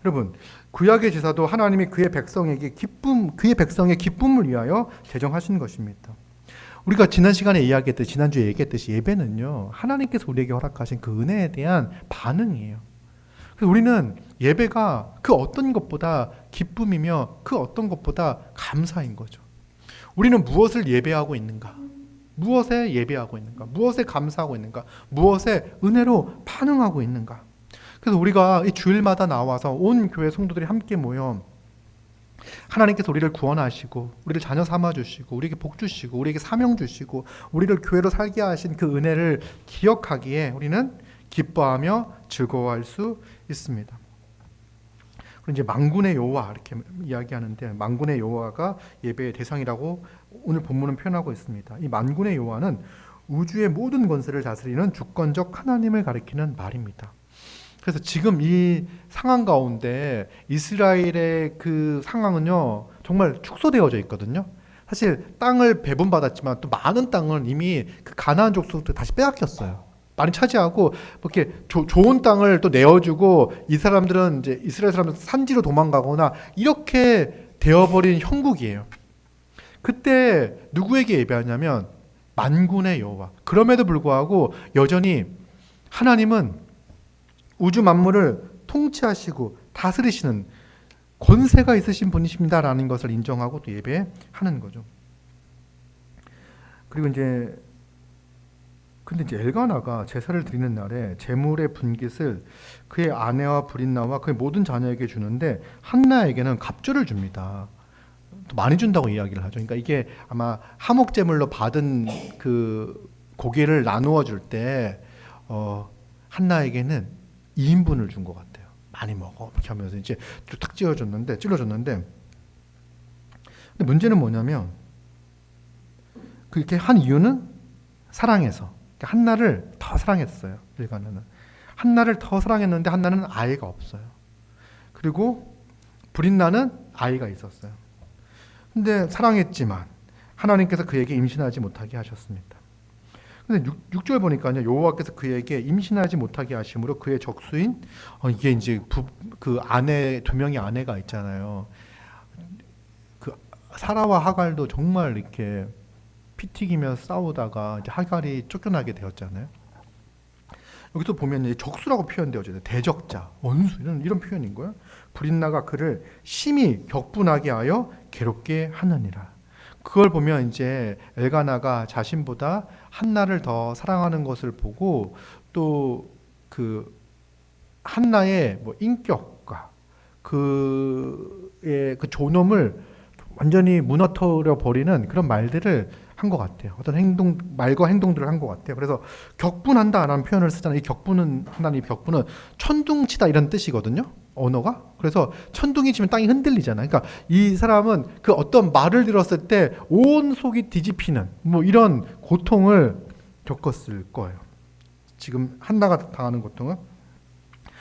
여러분, 구약의 제사도 하나님이 그의 백성에게 그의 백성의 기쁨을 위하여 제정하신 것입니다. 우리가 지난 시간에 이야기했듯이, 지난주에 얘기했듯이 예배는요, 하나님께서 우리에게 허락하신 그 은혜에 대한 반응이에요. 그래서 우리는 예배가 그 어떤 것보다 기쁨이며 그 어떤 것보다 감사인 거죠. 우리는 무엇을 예배하고 있는가? 무엇에 예배하고 있는가? 무엇에 감사하고 있는가? 무엇에 은혜로 반응하고 있는가? 그래서 우리가 이 주일마다 나와서 온 교회 성도들이 함께 모여 하나님께서 우리를 구원하시고 우리를 자녀 삼아주시고 우리에게 복 주시고 우리에게 사명 주시고 우리를 교회로 살게 하신 그 은혜를 기억하기에 우리는 기뻐하며 즐거워할 수 있습니다. 그리고 이제 만군의 여호와 이렇게 이야기하는데 만군의 여호와가 예배의 대상이라고 오늘 본문은 표현하고 있습니다. 이 만군의 여호와는 우주의 모든 권세를 다스리는 주권적 하나님을 가리키는 말입니다. 그래서 지금 이 상황 가운데 이스라엘의 그 상황은요 정말 축소되어져 있거든요. 사실 땅을 배분받았지만 또 많은 땅은 이미 그 가나안 족속들 다시 빼앗겼어요. 많이 차지하고 이렇게 좋은 땅을 또 내어주고 이 사람들은 이제 이스라엘 사람들 산지로 도망가거나 이렇게 되어버린 형국이에요. 그때 누구에게 예배하냐면 만군의 여호와. 그럼에도 불구하고 여전히 하나님은 우주 만물을 통치하시고 다스리시는 권세가 있으신 분이십니다라는 것을 인정하고 또 예배하는 거죠. 그리고 근데 이제 엘가나가 제사를 드리는 날에 제물의 분깃을 그의 아내와 브린나와 그의 모든 자녀에게 주는데 한나에게는 갑절을 줍니다. 또 많이 준다고 이야기를 하죠. 그러니까 이게 아마 하목제물로 받은 그 고기를 나누어 줄 때 한나에게는 2인분을 준 것 같아요. 많이 먹어 이렇게 하면서 이제 탁 찔러줬는데 근데 문제는 뭐냐면 그렇게 한 이유는 사랑해서 한나를 더 사랑했어요. 엘가나는 한나를 더 사랑했는데 한나는 아이가 없어요. 그리고 브린나는 아이가 있었어요. 근데 사랑했지만 하나님께서 그에게 임신하지 못하게 하셨습니다. 근데 6절 보니까요, 여호와께서 그에게 임신하지 못하게 하심으로 그의 적수인 이게 이제 그 아내 두 명의 아내가 있잖아요. 그 사라와 하갈도 정말 이렇게 피 튀기며 싸우다가 이제 하갈이 쫓겨나게 되었잖아요. 여기도 보면 적수라고 표현되어져요. 대적자, 원수 이런 표현인 거예요. 브린나가 그를 심히 격분하게 하여 괴롭게 하느니라. 그걸 보면 이제 엘가나가 자신보다 한나를 더 사랑하는 것을 보고 또 그 한나의 뭐 인격과 그의 그 존엄을 완전히 무너뜨려 버리는 그런 말들을 한 것 같아요. 어떤 말과 행동들을 한 것 같아요. 그래서 격분한다라는 표현을 쓰잖아요. 이 격분은 하나님 격분은 천둥치다 이런 뜻이거든요. 언어가. 그래서 천둥이 치면 땅이 흔들리잖아요. 그러니까 이 사람은 그 어떤 말을 들었을 때 온 속이 뒤집히는 뭐 이런 고통을 겪었을 거예요. 지금 한나가 당하는 고통은.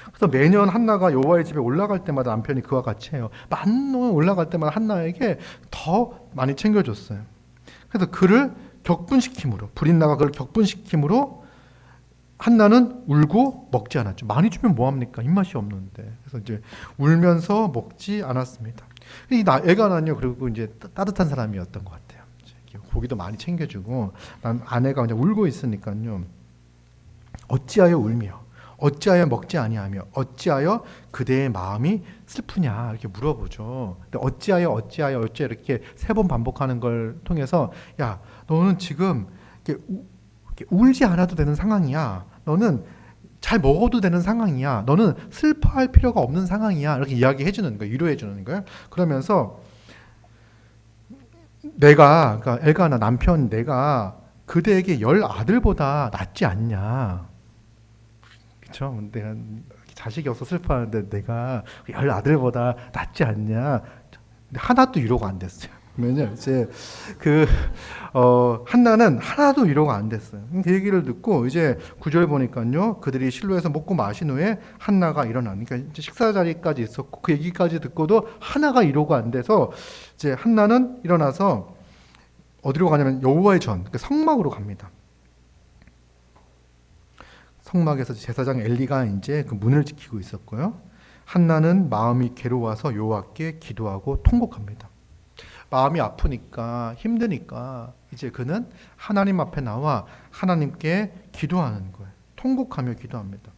그래서 매년 한나가 여호와의 집에 올라갈 때마다 남편이 그와 같이 해요. 만노에 올라갈 때마다 한나에게 더 많이 챙겨줬어요. 그래서 그를 격분시킴으로 브린나가 그를 격분시킴으로 한나는 울고 먹지 않았죠. 많이 주면 뭐합니까? 입맛이 없는데. 그래서 이제 울면서 먹지 않았습니다. 이 엘가나는요, 그리고 이제 따뜻한 사람이었던 것 같아요. 고기도 많이 챙겨주고, 아내가 이제 울고 있으니까요. 어찌하여 울며, 어찌하여 먹지 아니하며, 어찌하여 그대의 마음이 슬프냐 이렇게 물어보죠. 근데 어찌하여 이렇게 3번 반복하는 걸 통해서 야, 너는 지금 이렇게 울지 않아도 되는 상황이야. 너는 잘 먹어도 되는 상황이야. 너는 슬퍼할 필요가 없는 상황이야. 이렇게 이야기해 주는 거예요. 위로해 주는 거예요. 그러면서 그러니까 엘가나 남편 내가 그대에게 10 아들보다 낫지 않냐. 그렇죠? 내가 자식이 없어 슬퍼하는데 내가 10아들보다 낫지 않냐. 근데 하나도 위로가 안 됐어요. 왜냐 이제 한나는 하나도 위로가 안 됐어요. 그 얘기를 듣고 이제 9절 보니까요, 그들이 실로에서 먹고 마신 후에 한나가 일어나니까 이제 식사 자리까지 있었고 그 얘기까지 듣고도 하나가 위로가 안 돼서 이제 한나는 일어나서 어디로 가냐면 여호와의 전, 그 성막으로 갑니다. 성막에서 제사장 엘리가 이제 그 문을 지키고 있었고요. 한나는 마음이 괴로워서 여호와께 기도하고 통곡합니다. 마음이 아프니까 힘드니까 이제 그는 하나님 앞에 나와 하나님께 기도하는 거예요. 통곡하며 기도합니다.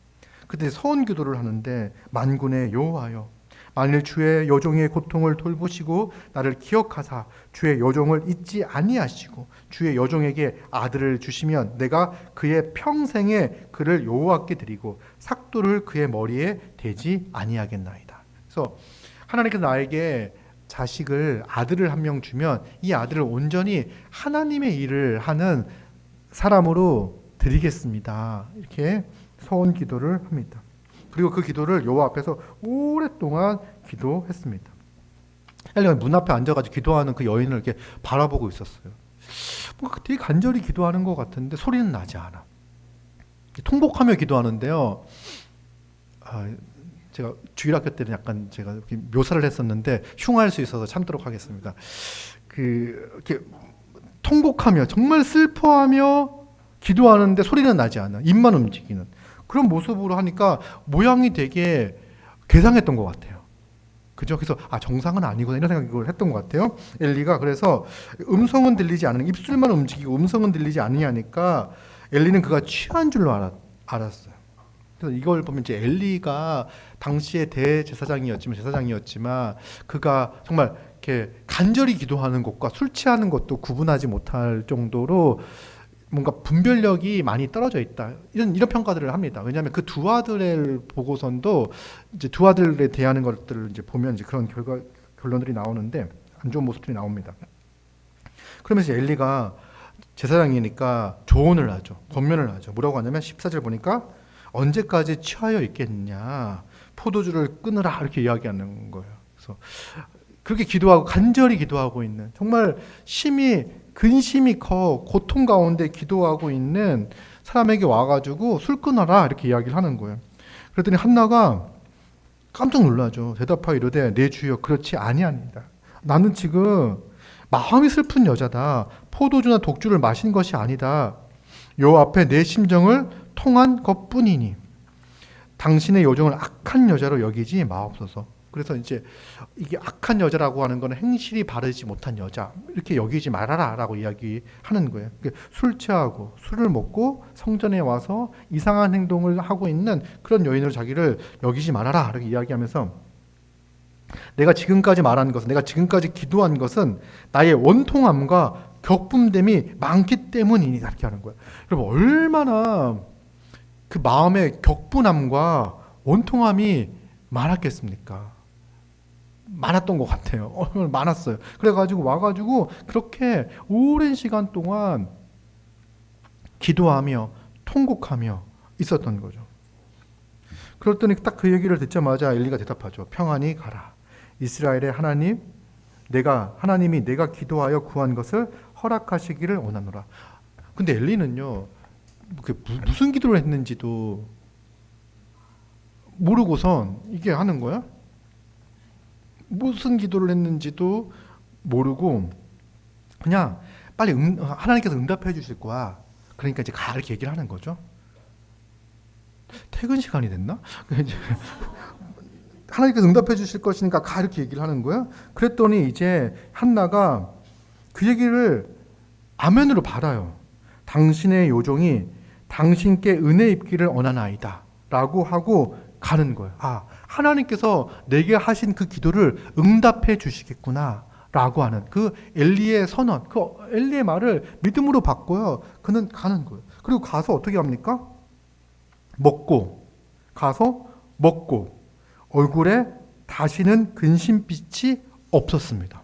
그때 서원 기도를 하는데 만군의 여호와여, 만일 주의 여종의 고통을 돌보시고 나를 기억하사 주의 여종을 잊지 아니하시고 주의 여종에게 아들을 주시면 내가 그의 평생에 그를 여호와께 드리고 삭도를 그의 머리에 대지 아니하겠나이다. 그래서 하나님께서 나에게 자식을, 아들을 한 명 주면 이 아들을 온전히 하나님의 일을 하는 사람으로 드리겠습니다. 이렇게 서원 기도를 합니다. 그리고 그 기도를 여호와 앞에서 오랫동안 기도했습니다. 엘리가 문 앞에 앉아가지고 기도하는 그 여인을 이렇게 바라보고 있었어요. 뭔가 되게 간절히 기도하는 것 같은데 소리는 나지 않아. 통곡하며 기도하는데요. 제가 주일학교 때는 약간 제가 이렇게 묘사를 했었는데 흉할 수 있어서 참도록 하겠습니다. 이렇게 통곡하며 정말 슬퍼하며 기도하는데 소리는 나지 않아. 입만 움직이는 그런 모습으로 하니까 모양이 되게 괴상했던 것 같아요. 그죠? 그래서 정상은 아니구나 이런 생각을 했던 것 같아요. 엘리가 그래서 음성은 들리지 않는, 입술만 움직이고 음성은 들리지 않으니까 엘리는 그가 취한 줄로 알았어요. 그래서 이걸 보면 이제 엘리가 당시에 제사장이었지만 그가 정말 이렇게 간절히 기도하는 것과 술 취하는 것도 구분하지 못할 정도로 뭔가 분별력이 많이 떨어져 있다. 이런 평가들을 합니다. 왜냐하면 그 두 아들을 보고선도 이제 두 아들에 대하는 것들을 이제 보면 이제 그런 결론들이 나오는데 안 좋은 모습들이 나옵니다. 그러면서 엘리가 제사장이니까 조언을 하죠. 권면을 하죠. 뭐라고 하냐면 14절 보니까 언제까지 취하여 있겠느냐, 포도주를 끊으라 이렇게 이야기하는 거예요. 그래서 그렇게 기도하고 간절히 기도하고 있는, 정말 근심이 커 고통 가운데 기도하고 있는 사람에게 와가지고 술 끊어라 이렇게 이야기를 하는 거예요. 그랬더니 한나가 깜짝 놀라죠. 대답하여 이르되 내 주여 그렇지 아니합니다. 나는 지금 마음이 슬픈 여자다. 포도주나 독주를 마신 것이 아니다. 요 앞에 내 심정을 통한 것뿐이니 당신의 여종을 악한 여자로 여기지 마옵소서. 그래서 이제 이게 악한 여자라고 하는 건 행실이 바르지 못한 여자 이렇게 여기지 말아라라고 이야기하는 거예요. 술 취하고 술을 먹고 성전에 와서 이상한 행동을 하고 있는 그런 여인으로 자기를 여기지 말아라 이렇게 이야기하면서 내가 지금까지 말한 것은, 내가 지금까지 기도한 것은 나의 원통함과 격분됨이 많기 때문이니 이렇게 하는 거예요. 여러분 얼마나 그 마음의 격분함과 원통함이 많았겠습니까? 많았던 것 같아요. 많았어요. 그래가지고 와가지고 그렇게 오랜 시간 동안 기도하며 통곡하며 있었던 거죠. 그랬더니 딱 그 얘기를 듣자마자 엘리가 대답하죠. 평안히 가라. 이스라엘의 하나님이 내가 기도하여 구한 것을 허락하시기를 원하노라. 근데 엘리는요, 무슨 기도를 했는지도 모르고선 이게 하는 거야? 무슨 기도를 했는지도 모르고 그냥 빨리 하나님께서 응답해 주실 거야. 그러니까 이제 가 이렇게 얘기를 하는 거죠. 퇴근 시간이 됐나? 하나님께서 응답해 주실 것이니까 가 이렇게 얘기를 하는 거야. 그랬더니 이제 한나가 그 얘기를 아멘으로 받아요. 당신의 요종이 당신께 은혜 입기를 원하나이다 라고 하고 가는 거예요. 하나님께서 내게 하신 그 기도를 응답해 주시겠구나 라고 하는 그 엘리의 선언, 그 엘리의 말을 믿음으로 받고요. 그는 가는 거예요. 그리고 가서 어떻게 합니까? 가서 먹고 얼굴에 다시는 근심빛이 없었습니다.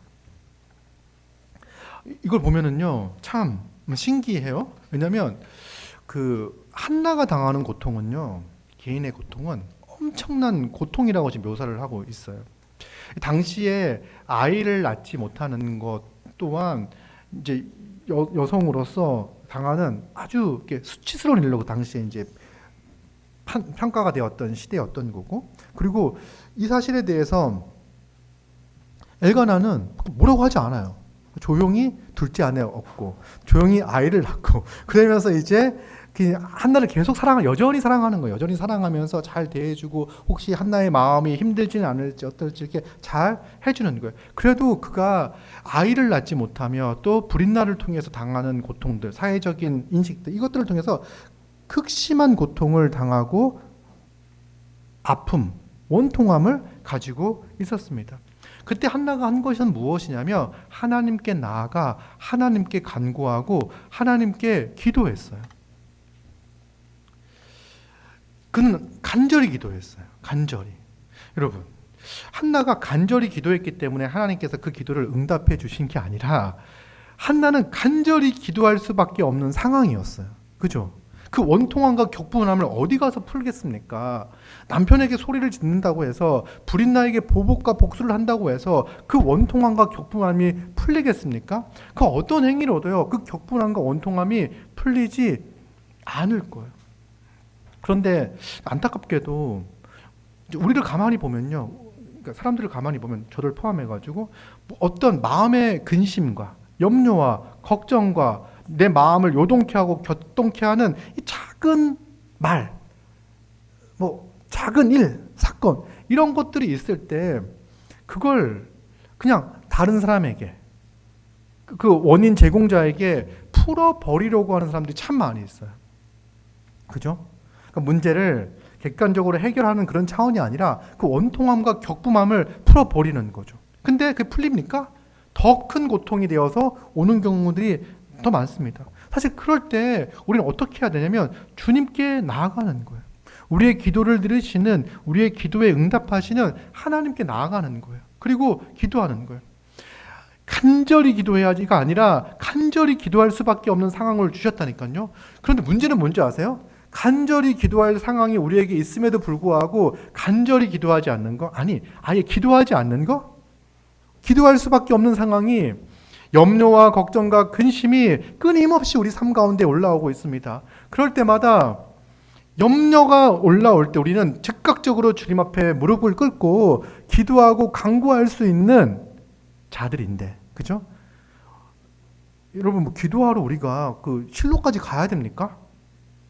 이걸 보면은요, 참 신기해요. 왜냐하면 그 한나가 당하는 고통은요, 개인의 고통은 엄청난 고통이라고 지금 묘사를 하고 있어요. 당시에 아이를 낳지 못하는 것 또한 이제 여성으로서 당하는 아주 이렇게 수치스러운 일로 그 당시에 이제 평가가 되었던 시대였던 거고, 그리고 이 사실에 대해서 엘가나는 뭐라고 하지 않아요. 조용히 둘째 아내 얻고 조용히 아이를 낳고 그러면서 이제 한나를 계속 여전히 사랑하는 거예요. 여전히 사랑하면서 잘 대해주고 혹시 한나의 마음이 힘들지는 않을지 어떨지 이렇게 잘 해주는 거예요. 그래도 그가 아이를 낳지 못하며 또 불임나를 통해서 당하는 고통들, 사회적인 인식들, 이것들을 통해서 극심한 고통을 당하고 아픔, 원통함을 가지고 있었습니다. 그때 한나가 한 것은 무엇이냐면 하나님께 나아가 하나님께 간구하고 하나님께 기도했어요. 그는 간절히 기도했어요. 간절히. 여러분, 한나가 간절히 기도했기 때문에 하나님께서 그 기도를 응답해 주신 게 아니라 한나는 간절히 기도할 수밖에 없는 상황이었어요. 그죠? 그 원통함과 격분함을 어디 가서 풀겠습니까? 남편에게 소리를 짓는다고 해서 불임나에게 보복과 복수를 한다고 해서 그 원통함과 격분함이 풀리겠습니까? 그 어떤 행위로도요, 그 격분함과 원통함이 풀리지 않을 거예요. 그런데 안타깝게도 우리를 가만히 보면요, 그러니까 사람들을 가만히 보면 저를 포함해가지고 어떤 마음의 근심과 염려와 걱정과 내 마음을 요동케 하고 격동케 하는 이 작은 말, 작은 일, 사건, 이런 것들이 있을 때 그걸 그냥 다른 사람에게, 그 원인 제공자에게 풀어버리려고 하는 사람들이 참 많이 있어요. 그죠? 그러니까 문제를 객관적으로 해결하는 그런 차원이 아니라 그 원통함과 격분함을 풀어버리는 거죠. 근데 그게 풀립니까? 더 큰 고통이 되어서 오는 경우들이 더 많습니다. 사실 그럴 때 우리는 어떻게 해야 되냐면 주님께 나아가는 거예요. 우리의 기도를 들으시는, 우리의 기도에 응답하시는 하나님께 나아가는 거예요. 그리고 기도하는 거예요. 간절히 기도해야지가 아니라 간절히 기도할 수밖에 없는 상황을 주셨다니까요. 그런데 문제는 뭔지 아세요? 간절히 기도할 상황이 우리에게 있음에도 불구하고 간절히 기도하지 않는 거? 아니, 아예 기도하지 않는 거? 기도할 수밖에 없는 상황이 염려와 걱정과 근심이 끊임없이 우리 삶 가운데 올라오고 있습니다. 그럴 때마다 염려가 올라올 때 우리는 즉각적으로 주님 앞에 무릎을 꿇고 기도하고 간구할 수 있는 자들인데, 그죠? 여러분, 기도하러 우리가 그 실로까지 가야 됩니까?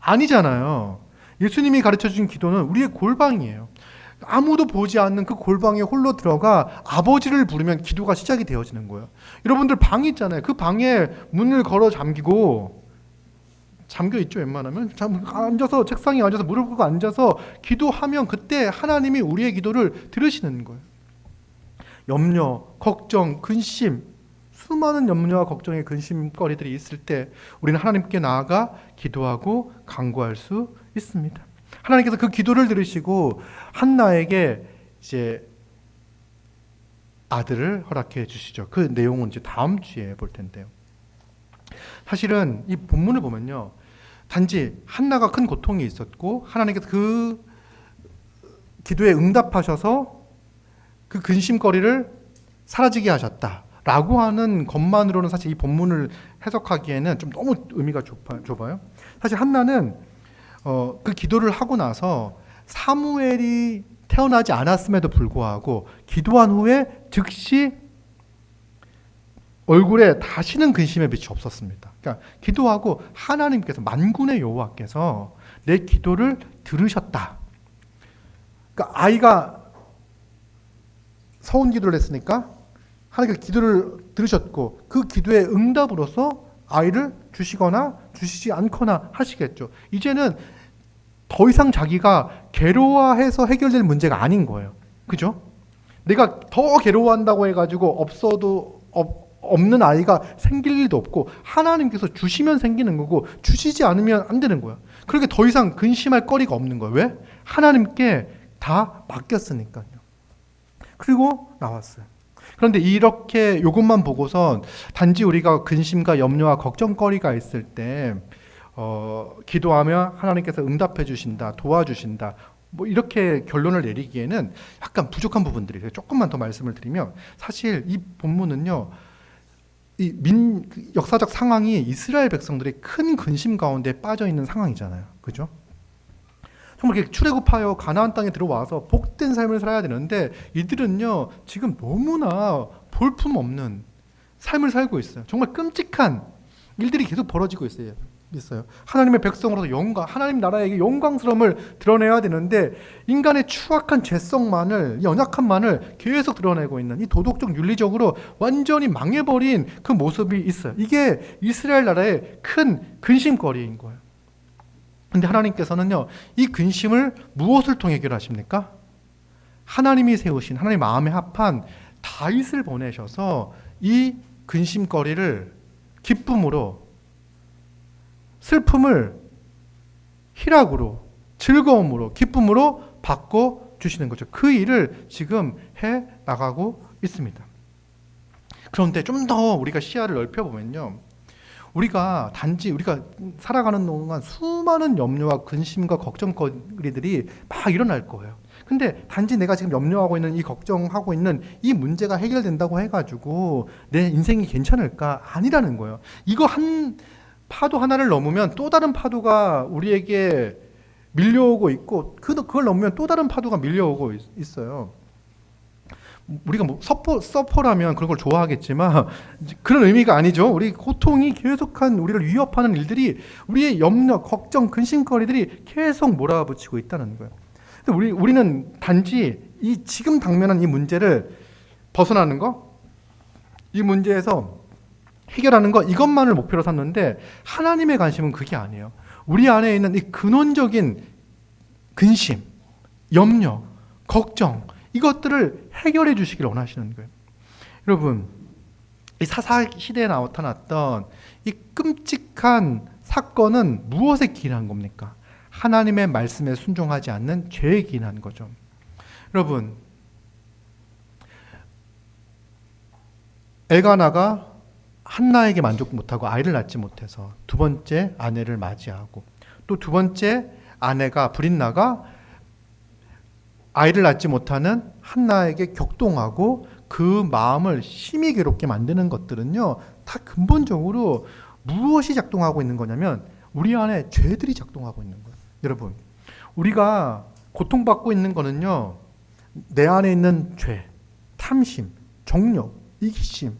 아니잖아요. 예수님이 가르쳐 주신 기도는 우리의 골방이에요. 아무도 보지 않는 그 골방에 홀로 들어가 아버지를 부르면 기도가 시작이 되어지는 거예요. 여러분들 방이 있잖아요. 그 방에 문을 걸어 잠기고, 잠겨 있죠, 웬만하면. 앉아서, 책상에 앉아서 무릎 꿇고 앉아서 기도하면 그때 하나님이 우리의 기도를 들으시는 거예요. 염려, 걱정, 근심, 수많은 염려와 걱정의 근심거리들이 있을 때 우리는 하나님께 나아가 기도하고 간구할 수 있습니다. 하나님께서 그 기도를 들으시고 한나에게 이제 아들을 허락해 주시죠. 그 내용은 이제 다음 주에 볼 텐데요. 사실은 이 본문을 보면요, 단지 한나가 큰 고통이 있었고 하나님께서 그 기도에 응답하셔서 그 근심거리를 사라지게 하셨다라고 하는 것만으로는 사실 이 본문을 해석하기에는 좀 너무 의미가 좁아요. 사실 한나는 그 기도를 하고 나서 사무엘이 태어나지 않았음에도 불구하고 기도한 후에 즉시 얼굴에 다시는 근심의 빛이 없었습니다. 그러니까 기도하고 하나님께서, 만군의 여호와께서 내 기도를 들으셨다. 그러니까 아이가 서운 기도를 했으니까 하나님께서 기도를 들으셨고 그 기도의 응답으로서 아이를 주시거나 주시지 않거나 하시겠죠. 이제는 더 이상 자기가 괴로워해서 해결될 문제가 아닌 거예요. 그죠? 내가 더 괴로워한다고 해가지고 없는 아이가 생길 일도 없고 하나님께서 주시면 생기는 거고 주시지 않으면 안 되는 거야. 그렇게 더 이상 근심할 거리가 없는 거예요. 왜? 하나님께 다 맡겼으니까요. 그리고 나왔어요. 그런데 이렇게 이것만 보고선 단지 우리가 근심과 염려와 걱정거리가 있을 때 기도하면 하나님께서 응답해 주신다, 도와주신다, 뭐 이렇게 결론을 내리기에는 약간 부족한 부분들이 있어요. 조금만 더 말씀을 드리면 사실 이 본문은요. 역사적 상황이 이스라엘 백성들이 큰 근심 가운데 빠져 있는 상황이잖아요. 그죠? 정말 이렇게 출애굽하여 가나안 땅에 들어와서 복된 삶을 살아야 되는데 이들은요 지금 너무나 볼품 없는 삶을 살고 있어요. 정말 끔찍한 일들이 계속 벌어지고 있어요. 하나님의 백성으로서 하나님 나라에게 영광스러움을 드러내야 되는데 인간의 추악한 죄성만을, 연약함만을 계속 드러내고 있는 이 도덕적 윤리적으로 완전히 망해버린 그 모습이 있어요. 이게 이스라엘 나라의 큰 근심거리인 거예요. 근데 하나님께서는요 이 근심을 무엇을 통해 해결하십니까? 하나님이 세우신 하나님 마음에 합한 다윗을 보내셔서 이 근심거리를 기쁨으로, 슬픔을 희락으로, 즐거움으로, 기쁨으로 바꿔 주시는 거죠. 그 일을 지금 해 나가고 있습니다. 그런데 좀 더 우리가 시야를 넓혀보면요, 우리가 살아가는 동안 수많은 염려와 근심과 걱정거리들이 막 일어날 거예요. 근데 단지 내가 지금 염려하고 있는 이 걱정하고 있는 이 문제가 해결된다고 해가지고 내 인생이 괜찮을까? 아니라는 거예요. 이거 파도 하나를 넘으면 또 다른 파도가 우리에게 밀려오고 있고 그걸 넘으면 또 다른 파도가 밀려오고 있어요. 우리가 뭐 서퍼라면 그런 걸 좋아하겠지만 그런 의미가 아니죠. 우리 고통이 계속한 우리를 위협하는 일들이 우리의 염려, 걱정, 근심거리들이 계속 몰아붙이고 있다는 거예요. 근데 우리는 단지 이 지금 당면한 이 문제를 벗어나는 거, 이 문제에서 해결하는 거, 이것만을 목표로 삼는데 하나님의 관심은 그게 아니에요. 우리 안에 있는 이 근원적인 근심, 염려, 걱정, 이것들을 해결해 주시기를 원하시는 거예요. 여러분, 이 사사 시대에 나타났던 이 끔찍한 사건은 무엇에 기인한 겁니까? 하나님의 말씀에 순종하지 않는 죄에 기인한 거죠. 여러분, 엘가나가 한나에게 만족 못하고 아이를 낳지 못해서 두 번째 아내를 맞이하고, 또 두 번째 아내가 브릿나가 아이를 낳지 못하는 한나에게 격동하고 그 마음을 심히 괴롭게 만드는 것들은요, 다 근본적으로 무엇이 작동하고 있는 거냐면 우리 안에 죄들이 작동하고 있는 거예요. 여러분, 우리가 고통받고 있는 거는요, 내 안에 있는 죄, 탐심, 정욕, 이기심,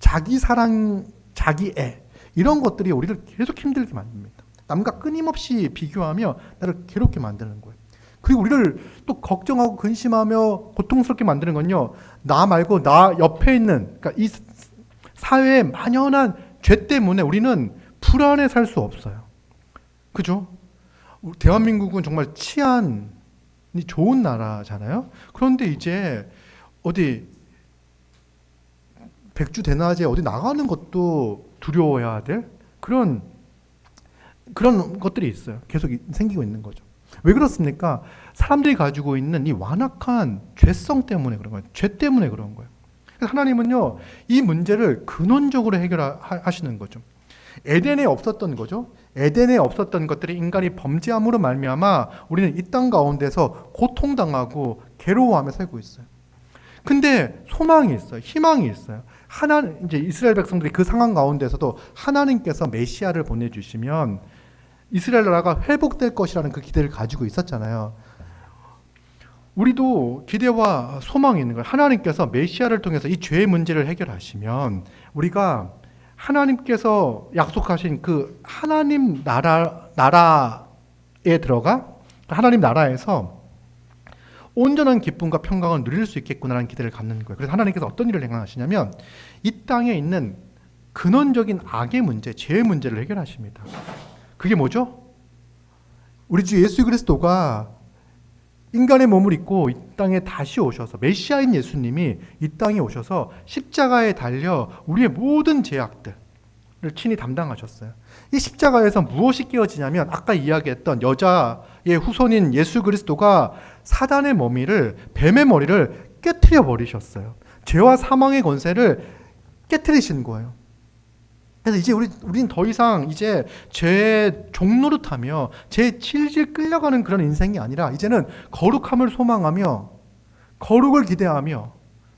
자기 사랑, 자기 애, 이런 것들이 우리를 계속 힘들게 만듭니다. 남과 끊임없이 비교하며 나를 괴롭게 만드는 거예요. 그리고 우리를 또 걱정하고 근심하며 고통스럽게 만드는 건요, 나 말고 나 옆에 있는, 그러니까 이 사회의 만연한 죄 때문에 우리는 불안해 살 수 없어요. 그죠? 대한민국은 정말 치안이 좋은 나라잖아요. 그런데 이제 어디 백주 대낮에 어디 나가는 것도 두려워해야 될 그런 것들이 있어요. 계속 생기고 있는 거죠. 왜 그렇습니까? 사람들이 가지고 있는 이 완악한 죄성 때문에 그런 거예요. 죄 때문에 그런 거예요. 그래서 하나님은요, 이 문제를 근원적으로 해결하시는 거죠. 에덴에 없었던 거죠. 에덴에 없었던 것들이 인간이 범죄함으로 말미암아 우리는 이 땅 가운데서 고통당하고 괴로워하며 살고 있어요. 근데 소망이 있어요. 희망이 있어요. 이제 이스라엘 백성들이 그 상황 가운데서도 하나님께서 메시아를 보내주시면 이스라엘 나라가 회복될 것이라는 그 기대를 가지고 있었잖아요. 우리도 기대와 소망이 있는 거예요. 하나님께서 메시아를 통해서 이 죄의 문제를 해결하시면 우리가 하나님께서 약속하신 그 하나님 나라에 들어가 하나님 나라에서 온전한 기쁨과 평강을 누릴 수 있겠구나라는 기대를 갖는 거예요. 그래서 하나님께서 어떤 일을 행하시냐면 이 땅에 있는 근원적인 악의 문제, 죄의 문제를 해결하십니다. 그게 뭐죠? 우리 주 예수 그리스도가 인간의 몸을 입고 이 땅에 다시 오셔서, 메시아인 예수님이 이 땅에 오셔서 십자가에 달려 우리의 모든 죄악들을 친히 담당하셨어요. 이 십자가에서 무엇이 깨어지냐면 아까 이야기했던 여자의 후손인 예수 그리스도가 사단의 머리를, 뱀의 머리를 깨트려 버리셨어요. 죄와 사망의 권세를 깨트리신 거예요. 그래서 이제 우리는 더 이상 이제 죄의 종노릇하며 죄에 질질 끌려가는 그런 인생이 아니라 이제는 거룩함을 소망하며 거룩을 기대하며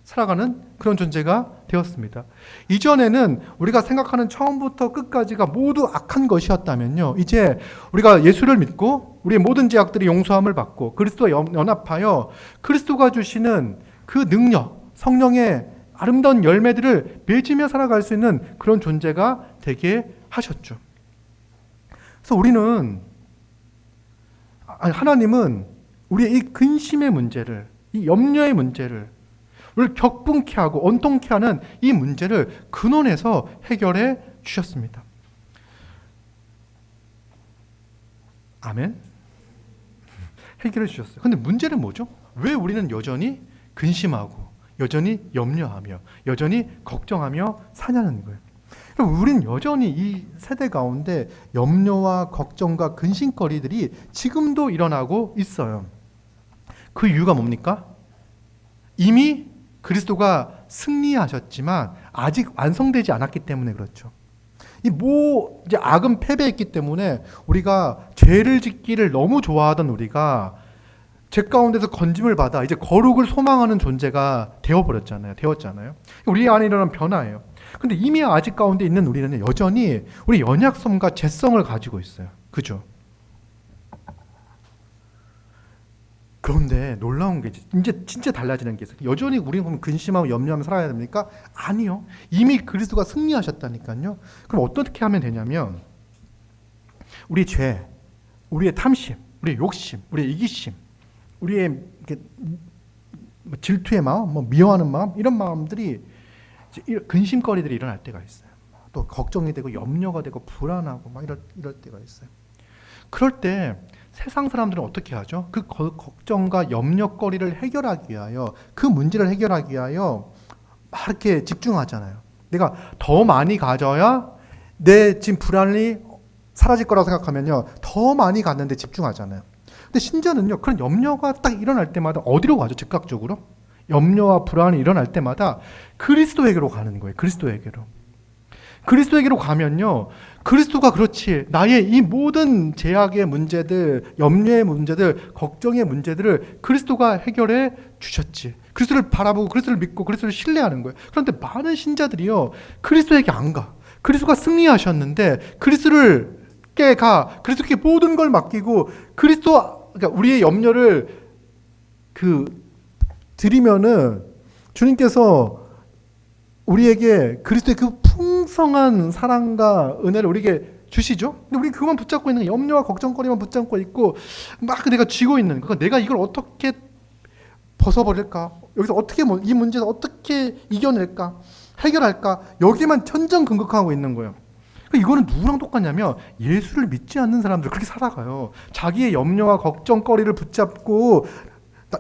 살아가는 그런 존재가 되었습니다. 이전에는 우리가 생각하는 처음부터 끝까지가 모두 악한 것이었다면요, 이제 우리가 예수를 믿고 우리의 모든 죄악들이 용서함을 받고 그리스도와 연합하여 그리스도가 주시는 그 능력, 성령의 아름다운 열매들을 맺으며 살아갈 수 있는 그런 존재가 되게 하셨죠. 그래서 하나님은 우리의 이 근심의 문제를, 이 염려의 문제를 우리를 격분케 하고 온통케 하는 이 문제를 근원에서 해결해 주셨습니다. 아멘? 해결해 주셨어요. 근데 문제는 뭐죠? 왜 우리는 여전히 근심하고 여전히 염려하며 여전히 걱정하며 사냐는 거예요. 우린 여전히 이 세대 가운데 염려와 걱정과 근심거리들이 지금도 일어나고 있어요. 그 이유가 뭡니까? 이미 그리스도가 승리하셨지만 아직 완성되지 않았기 때문에 그렇죠. 이제 악은 패배했기 때문에 우리가 죄를 짓기를 너무 좋아하던 우리가 죄 가운데서 건짐을 받아 이제 거룩을 소망하는 존재가 되었잖아요. 우리 안에 일어난 변화예요. 근데 이미 아직 가운데 있는 우리는 여전히 우리 연약성과 죄성을 가지고 있어요. 그죠? 그런데 놀라운 게 이제 진짜 달라지는 게 있어요. 여전히 우리는 그럼 근심하고 염려하며 살아야 됩니까? 아니요. 이미 그리스도가 승리하셨다니까요. 그럼 어떻게 하면 되냐면 우리 죄, 우리의 탐심, 우리의 욕심, 우리의 이기심, 우리의 질투의 마음, 미워하는 마음, 이런 마음들이 근심거리들이 일어날 때가 있어요. 또 걱정이 되고 염려가 되고 불안하고 막 이럴 때가 있어요. 그럴 때 세상 사람들은 어떻게 하죠? 그 걱정과 염려거리를 해결하기 위하여, 그 문제를 해결하기 위하여 막 이렇게 집중하잖아요. 내가 더 많이 가져야 내 지금 불안이 사라질 거라고 생각하면요, 더 많이 갖는데 집중하잖아요. 근데 심지어는요, 그런 염려가 딱 일어날 때마다 어디로 가죠? 즉각적으로 염려와 불안이 일어날 때마다 그리스도에게로 가는 거예요. 그리스도에게로 가면요, 그리스도가 그렇지, 나의 이 모든 제약의 문제들, 염려의 문제들, 걱정의 문제들을 그리스도가 해결해 주셨지. 그리스도를 바라보고 그리스도를 믿고 그리스도를 신뢰하는 거예요. 그런데 많은 신자들이요, 그리스도에게 안 가. 그리스도가 승리하셨는데 그리스도께 가. 그리스도께 모든 걸 맡기고 그러니까 우리의 염려를 드리면은 주님께서 우리에게 그리스도의 그 풍성한 사랑과 은혜를 우리에게 주시죠. 근데 우리 그것만 붙잡고 있는 거예요. 염려와 걱정거리만 붙잡고 있고 막 내가 쥐고 있는 거. 내가 이걸 어떻게 벗어버릴까? 여기서 어떻게 이 문제를 어떻게 이겨낼까? 해결할까? 여기만 천정근극하고 있는 거예요. 이거는 누구랑 똑같냐면 예수를 믿지 않는 사람들 그렇게 살아가요. 자기의 염려와 걱정거리를 붙잡고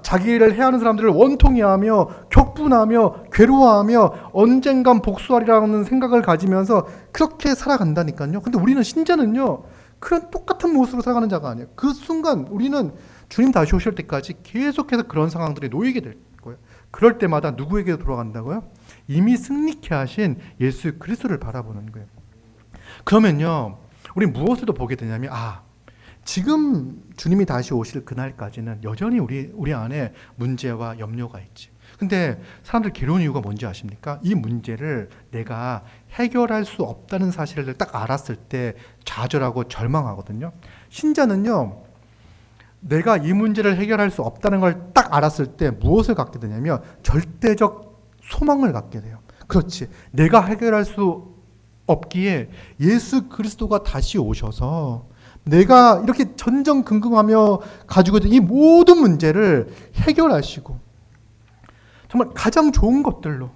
자기를 해하는 사람들을 원통해 하며 격분하며 괴로워하며 언젠간 복수하리라는 생각을 가지면서 그렇게 살아간다니까요. 근데 우리는 신자는요, 그런 똑같은 모습으로 살아가는 자가 아니에요. 그 순간 우리는 주님 다시 오실 때까지 계속해서 그런 상황들에 놓이게 될 거예요. 그럴 때마다 누구에게 돌아간다고요? 이미 승리케 하신 예수 그리스도를 바라보는 거예요. 그러면요, 우리 무엇을 더 보게 되냐면, 지금 주님이 다시 오실 그날까지는 여전히 우리 안에 문제와 염려가 있지. 근데 사람들 괴로운 이유가 뭔지 아십니까? 이 문제를 내가 해결할 수 없다는 사실을 딱 알았을 때 좌절하고 절망하거든요. 신자는요, 내가 이 문제를 해결할 수 없다는 걸 딱 알았을 때 무엇을 갖게 되냐면 절대적 소망을 갖게 돼요. 그렇지, 내가 해결할 수 없기에 예수 그리스도가 다시 오셔서 내가 이렇게 전전긍긍하며 가지고 있던 이 모든 문제를 해결하시고 정말 가장 좋은 것들로,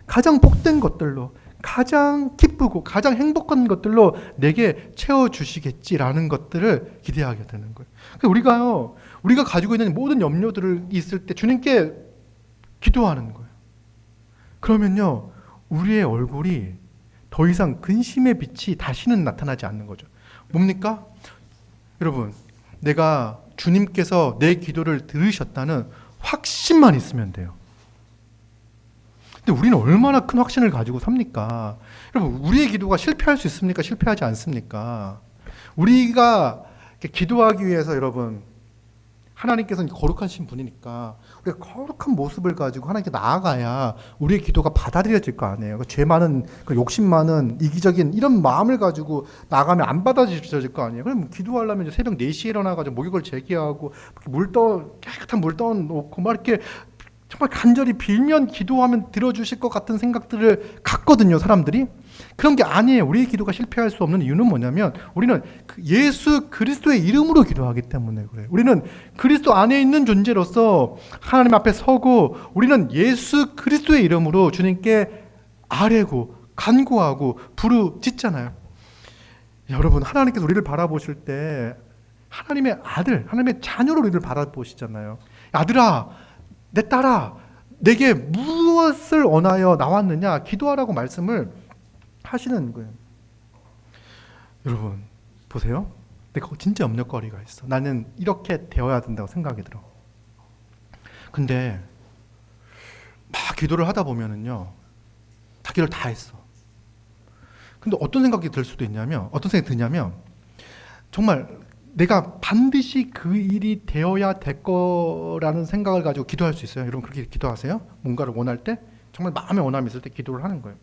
가장 복된 것들로, 가장 기쁘고 가장 행복한 것들로 내게 채워주시겠지라는 것들을 기대하게 되는 거예요. 우리가 가지고 있는 모든 염려들이 있을 때 주님께 기도하는 거예요. 그러면요, 우리의 얼굴이 더 이상 근심의 빛이 다시는 나타나지 않는 거죠. 뭡니까? 여러분, 내가 주님께서 내 기도를 들으셨다는 확신만 있으면 돼요. 근데 우리는 얼마나 큰 확신을 가지고 삽니까? 여러분, 우리의 기도가 실패할 수 있습니까? 실패하지 않습니까? 우리가 기도하기 위해서 여러분, 하나님께서는 거룩하신 분이니까 우리가 거룩한 모습을 가지고 하나님께 나아가야 우리의 기도가 받아들여질 거 아니에요. 죄 많은, 욕심 많은, 이기적인 이런 마음을 가지고 나가면 안 받아들여질 거 아니에요. 그럼 기도하려면 이제 새벽 4시에 일어나가지고 목욕을 제기하고 깨끗한 물 떠놓고 막 이렇게 정말 간절히 빌면 기도하면 들어주실 것 같은 생각들을 갖거든요, 사람들이. 그런 게 아니에요. 우리의 기도가 실패할 수 없는 이유는 뭐냐면 우리는 예수 그리스도의 이름으로 기도하기 때문에 그래요. 우리는 그리스도 안에 있는 존재로서 하나님 앞에 서고 우리는 예수 그리스도의 이름으로 주님께 아뢰고 간구하고 부르짖잖아요. 여러분, 하나님께서 우리를 바라보실 때 하나님의 아들, 하나님의 자녀로 우리를 바라보시잖아요. 아들아, 내 딸아, 내게 무엇을 원하여 나왔느냐? 기도하라고 말씀을 하시는 거예요. 여러분, 보세요. 내가 진짜 염려거리가 있어. 나는 이렇게 되어야 된다고 생각이 들어. 근데 막 기도를 하다 보면은요, 기도를 다 했어. 근데 어떤 생각이 들 수도 있냐면, 어떤 생각이 드냐면, 정말 내가 반드시 그 일이 되어야 될 거라는 생각을 가지고 기도할 수 있어요. 여러분, 그렇게 기도하세요? 뭔가를 원할 때, 정말 마음의 원함이 있을 때 기도를 하는 거예요.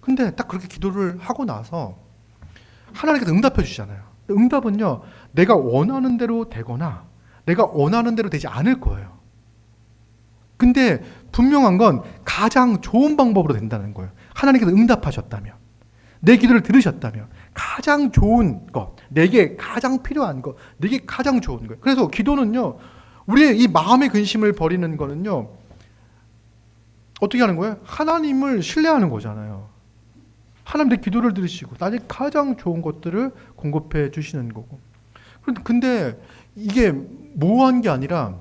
근데 딱 그렇게 기도를 하고 나서 하나님께서 응답해 주시잖아요. 응답은요, 내가 원하는 대로 되거나 내가 원하는 대로 되지 않을 거예요. 근데 분명한 건 가장 좋은 방법으로 된다는 거예요. 하나님께서 응답하셨다면, 내 기도를 들으셨다면 가장 좋은 것, 내게 가장 필요한 것, 내게 가장 좋은 거예요. 그래서 기도는요, 우리의 이 마음의 근심을 버리는 거는요, 어떻게 하는 거예요? 하나님을 신뢰하는 거잖아요. 하나님 내 기도를 들으시고 나에게 가장 좋은 것들을 공급해 주시는 거고. 근데 이게 모호한 게 아니라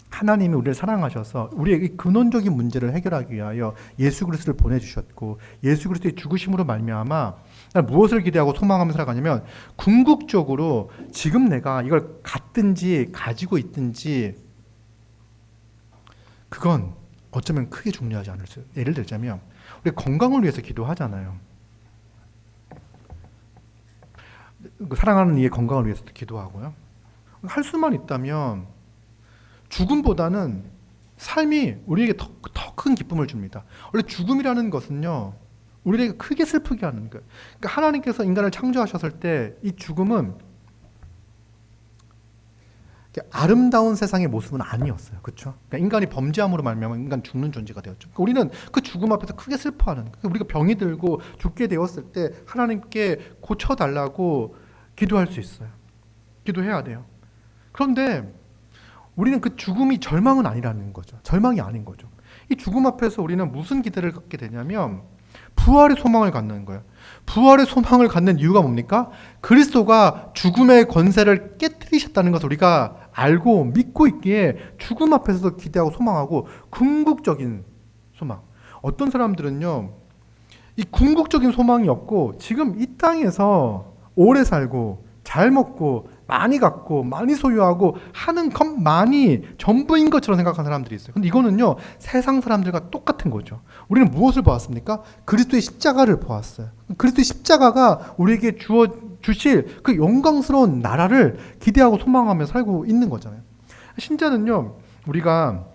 하나님이 우리를 사랑하셔서 우리의 이 근원적인 문제를 해결하기 위하여 예수 그리스도를 보내주셨고, 예수 그리스도의 죽으심으로 말미암아 무엇을 기대하고 소망하며 살아가냐면, 궁극적으로 지금 내가 이걸 갖든지 가지고 있든지 그건 어쩌면 크게 중요하지 않을 수. 예를 들자면 우리 건강을 위해서 기도하잖아요. 사랑하는 이의 건강을 위해서도 기도하고요. 할 수만 있다면 죽음보다는 삶이 우리에게 더 큰 기쁨을 줍니다. 원래 죽음이라는 것은요, 우리에게 크게 슬프게 하는 거예요. 그러니까 하나님께서 인간을 창조하셨을 때 이 죽음은 아름다운 세상의 모습은 아니었어요. 그렇죠? 그러니까 인간이 범죄함으로 말미암아 인간 죽는 존재가 되었죠. 그러니까 우리는 그 죽음 앞에서 크게 슬퍼하는 거예요. 우리가 병이 들고 죽게 되었을 때 하나님께 고쳐달라고 기도할 수 있어요. 기도해야 돼요. 그런데 우리는 그 죽음이 절망은 아니라는 거죠. 절망이 아닌 거죠. 이 죽음 앞에서 우리는 무슨 기대를 갖게 되냐면 부활의 소망을 갖는 거예요. 부활의 소망을 갖는 이유가 뭡니까? 그리스도가 죽음의 권세를 깨뜨리셨다는 것을 우리가 알고 믿고 있기에 죽음 앞에서도 기대하고 소망하고, 궁극적인 소망. 어떤 사람들은요, 이 궁극적인 소망이 없고 지금 이 땅에서 오래 살고 잘 먹고 많이 갖고 많이 소유하고 하는 것만이 전부인 것처럼 생각하는 사람들이 있어요. 근데 이거는요, 세상 사람들과 똑같은 거죠. 우리는 무엇을 보았습니까? 그리스도의 십자가를 보았어요. 그리스도의 십자가가 우리에게 주실 그 영광스러운 나라를 기대하고 소망하며 살고 있는 거잖아요. 신자는요, 우리가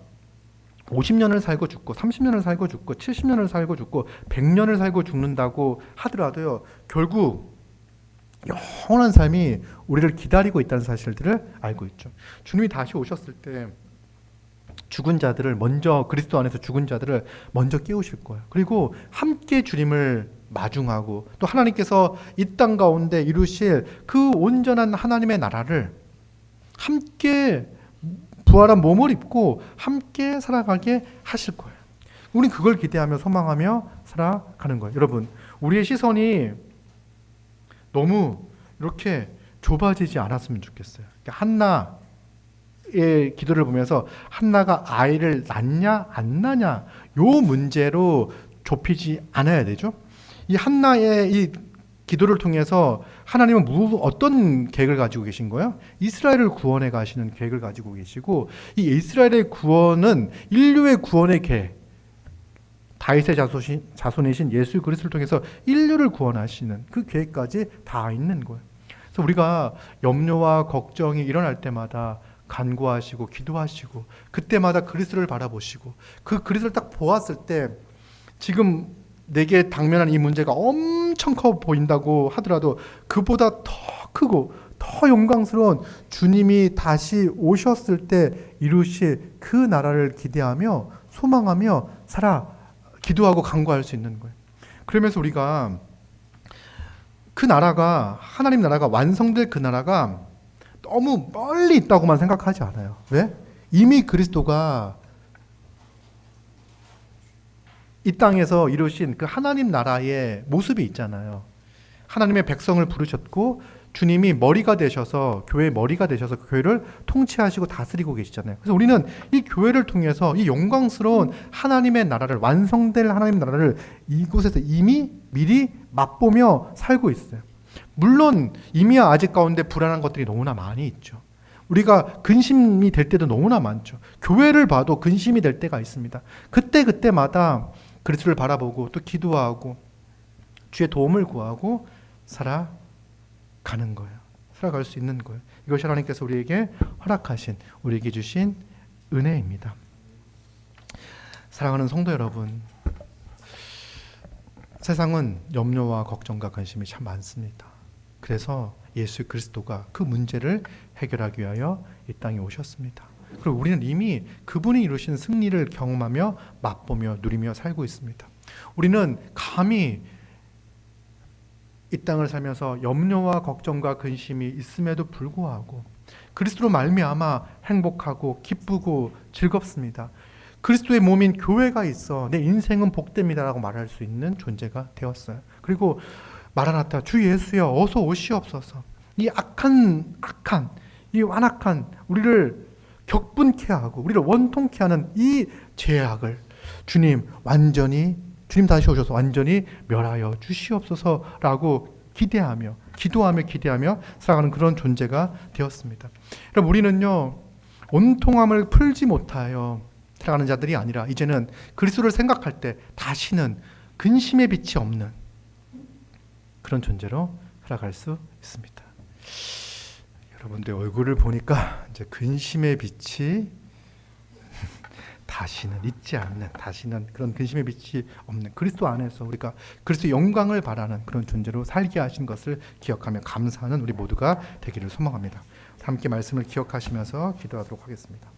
50년을 살고 죽고 30년을 살고 죽고 70년을 살고 죽고 100년을 살고 죽는다고 하더라도요, 결국 영원한 삶이 우리를 기다리고 있다는 사실들을 알고 있죠. 주님이 다시 오셨을 때 죽은 자들을 먼저, 그리스도 안에서 죽은 자들을 먼저 깨우실 거예요. 그리고 함께 주님을 마중하고 또 하나님께서 이 땅 가운데 이루실 그 온전한 하나님의 나라를 함께 부활한 몸을 입고 함께 살아가게 하실 거예요. 우리는 그걸 기대하며 소망하며 살아가는 거예요. 여러분, 우리의 시선이 너무 이렇게 좁아지지 않았으면 좋겠어요. 한나의 기도를 보면서 한나가 아이를 낳냐 안 낳냐 요 문제로 좁히지 않아야 되죠. 이 한나의 이 기도를 통해서 하나님은 어떤 계획을 가지고 계신 거예요? 이스라엘을 구원해 가시는 계획을 가지고 계시고, 이 이스라엘의 구원은 인류의 구원의 계획, 다윗의 자손이신 예수 그리스도를 통해서 인류를 구원하시는 그 계획까지 다 있는 거예요. 그래서 우리가 염려와 걱정이 일어날 때마다 간구하시고 기도하시고 그때마다 그리스도를 바라보시고 그 그리스도를 딱 보았을 때 지금 내게 당면한 이 문제가 엄청 커 보인다고 하더라도 그보다 더 크고 더 영광스러운 주님이 다시 오셨을 때 이루실 그 나라를 기대하며 소망하며 기도하고 간구할 수 있는 거예요. 그러면서 우리가 그 나라가 하나님 나라가 완성될 그 나라가 너무 멀리 있다고만 생각하지 않아요. 왜? 이미 그리스도가 이 땅에서 이루신 그 하나님 나라의 모습이 있잖아요. 하나님의 백성을 부르셨고 주님이 머리가 되셔서 교회의 머리가 되셔서 그 교회를 통치하시고 다스리고 계시잖아요. 그래서 우리는 이 교회를 통해서 이 영광스러운 하나님의 나라를 완성될 하나님 나라를 이곳에서 이미 미리 맛보며 살고 있어요. 물론 이미와 아직 가운데 불안한 것들이 너무나 많이 있죠. 우리가 근심이 될 때도 너무나 많죠. 교회를 봐도 근심이 될 때가 있습니다. 그때마다 그리스도를 바라보고 또 기도하고 주의 도움을 구하고 살아가는 거예요. 살아갈 수 있는 거예요. 이것이 하나님께서 우리에게 허락하신, 우리에게 주신 은혜입니다. 사랑하는 성도 여러분, 세상은 염려와 걱정과 근심이 참 많습니다. 그래서 예수 그리스도가 그 문제를 해결하기 위하여 이 땅에 오셨습니다. 그리고 우리는 이미 그분이 이루신 승리를 경험하며 맛보며 누리며 살고 있습니다. 우리는 감히 이 땅을 살면서 염려와 걱정과 근심이 있음에도 불구하고 그리스도로 말미암아 행복하고 기쁘고 즐겁습니다. 그리스도의 몸인 교회가 있어 내 인생은 복됩니다라고 말할 수 있는 존재가 되었어요. 그리고 마라나타 주 예수여 어서 오시옵소서. 이 악한 이 완악한 우리를 격분케 하고 우리를 원통케 하는 이 죄악을 주님 다시 오셔서 완전히 멸하여 주시옵소서라고 기도하며 살아가는 그런 존재가 되었습니다. 여러분, 우리는요 온통함을 풀지 못하여 살아가는 자들이 아니라 이제는 그리스도를 생각할 때 다시는 근심의 빛이 없는 그런 존재로 살아갈 수 있습니다. 여러분들 얼굴을 보니까 이제 근심의 빛이 다시는 있지 않는, 다시는 그런 근심의 빛이 없는 그리스도 안에서 우리가 그리스도의 영광을 바라는 그런 존재로 살게 하신 것을 기억하며 감사하는 우리 모두가 되기를 소망합니다. 함께 말씀을 기억하시면서 기도하도록 하겠습니다.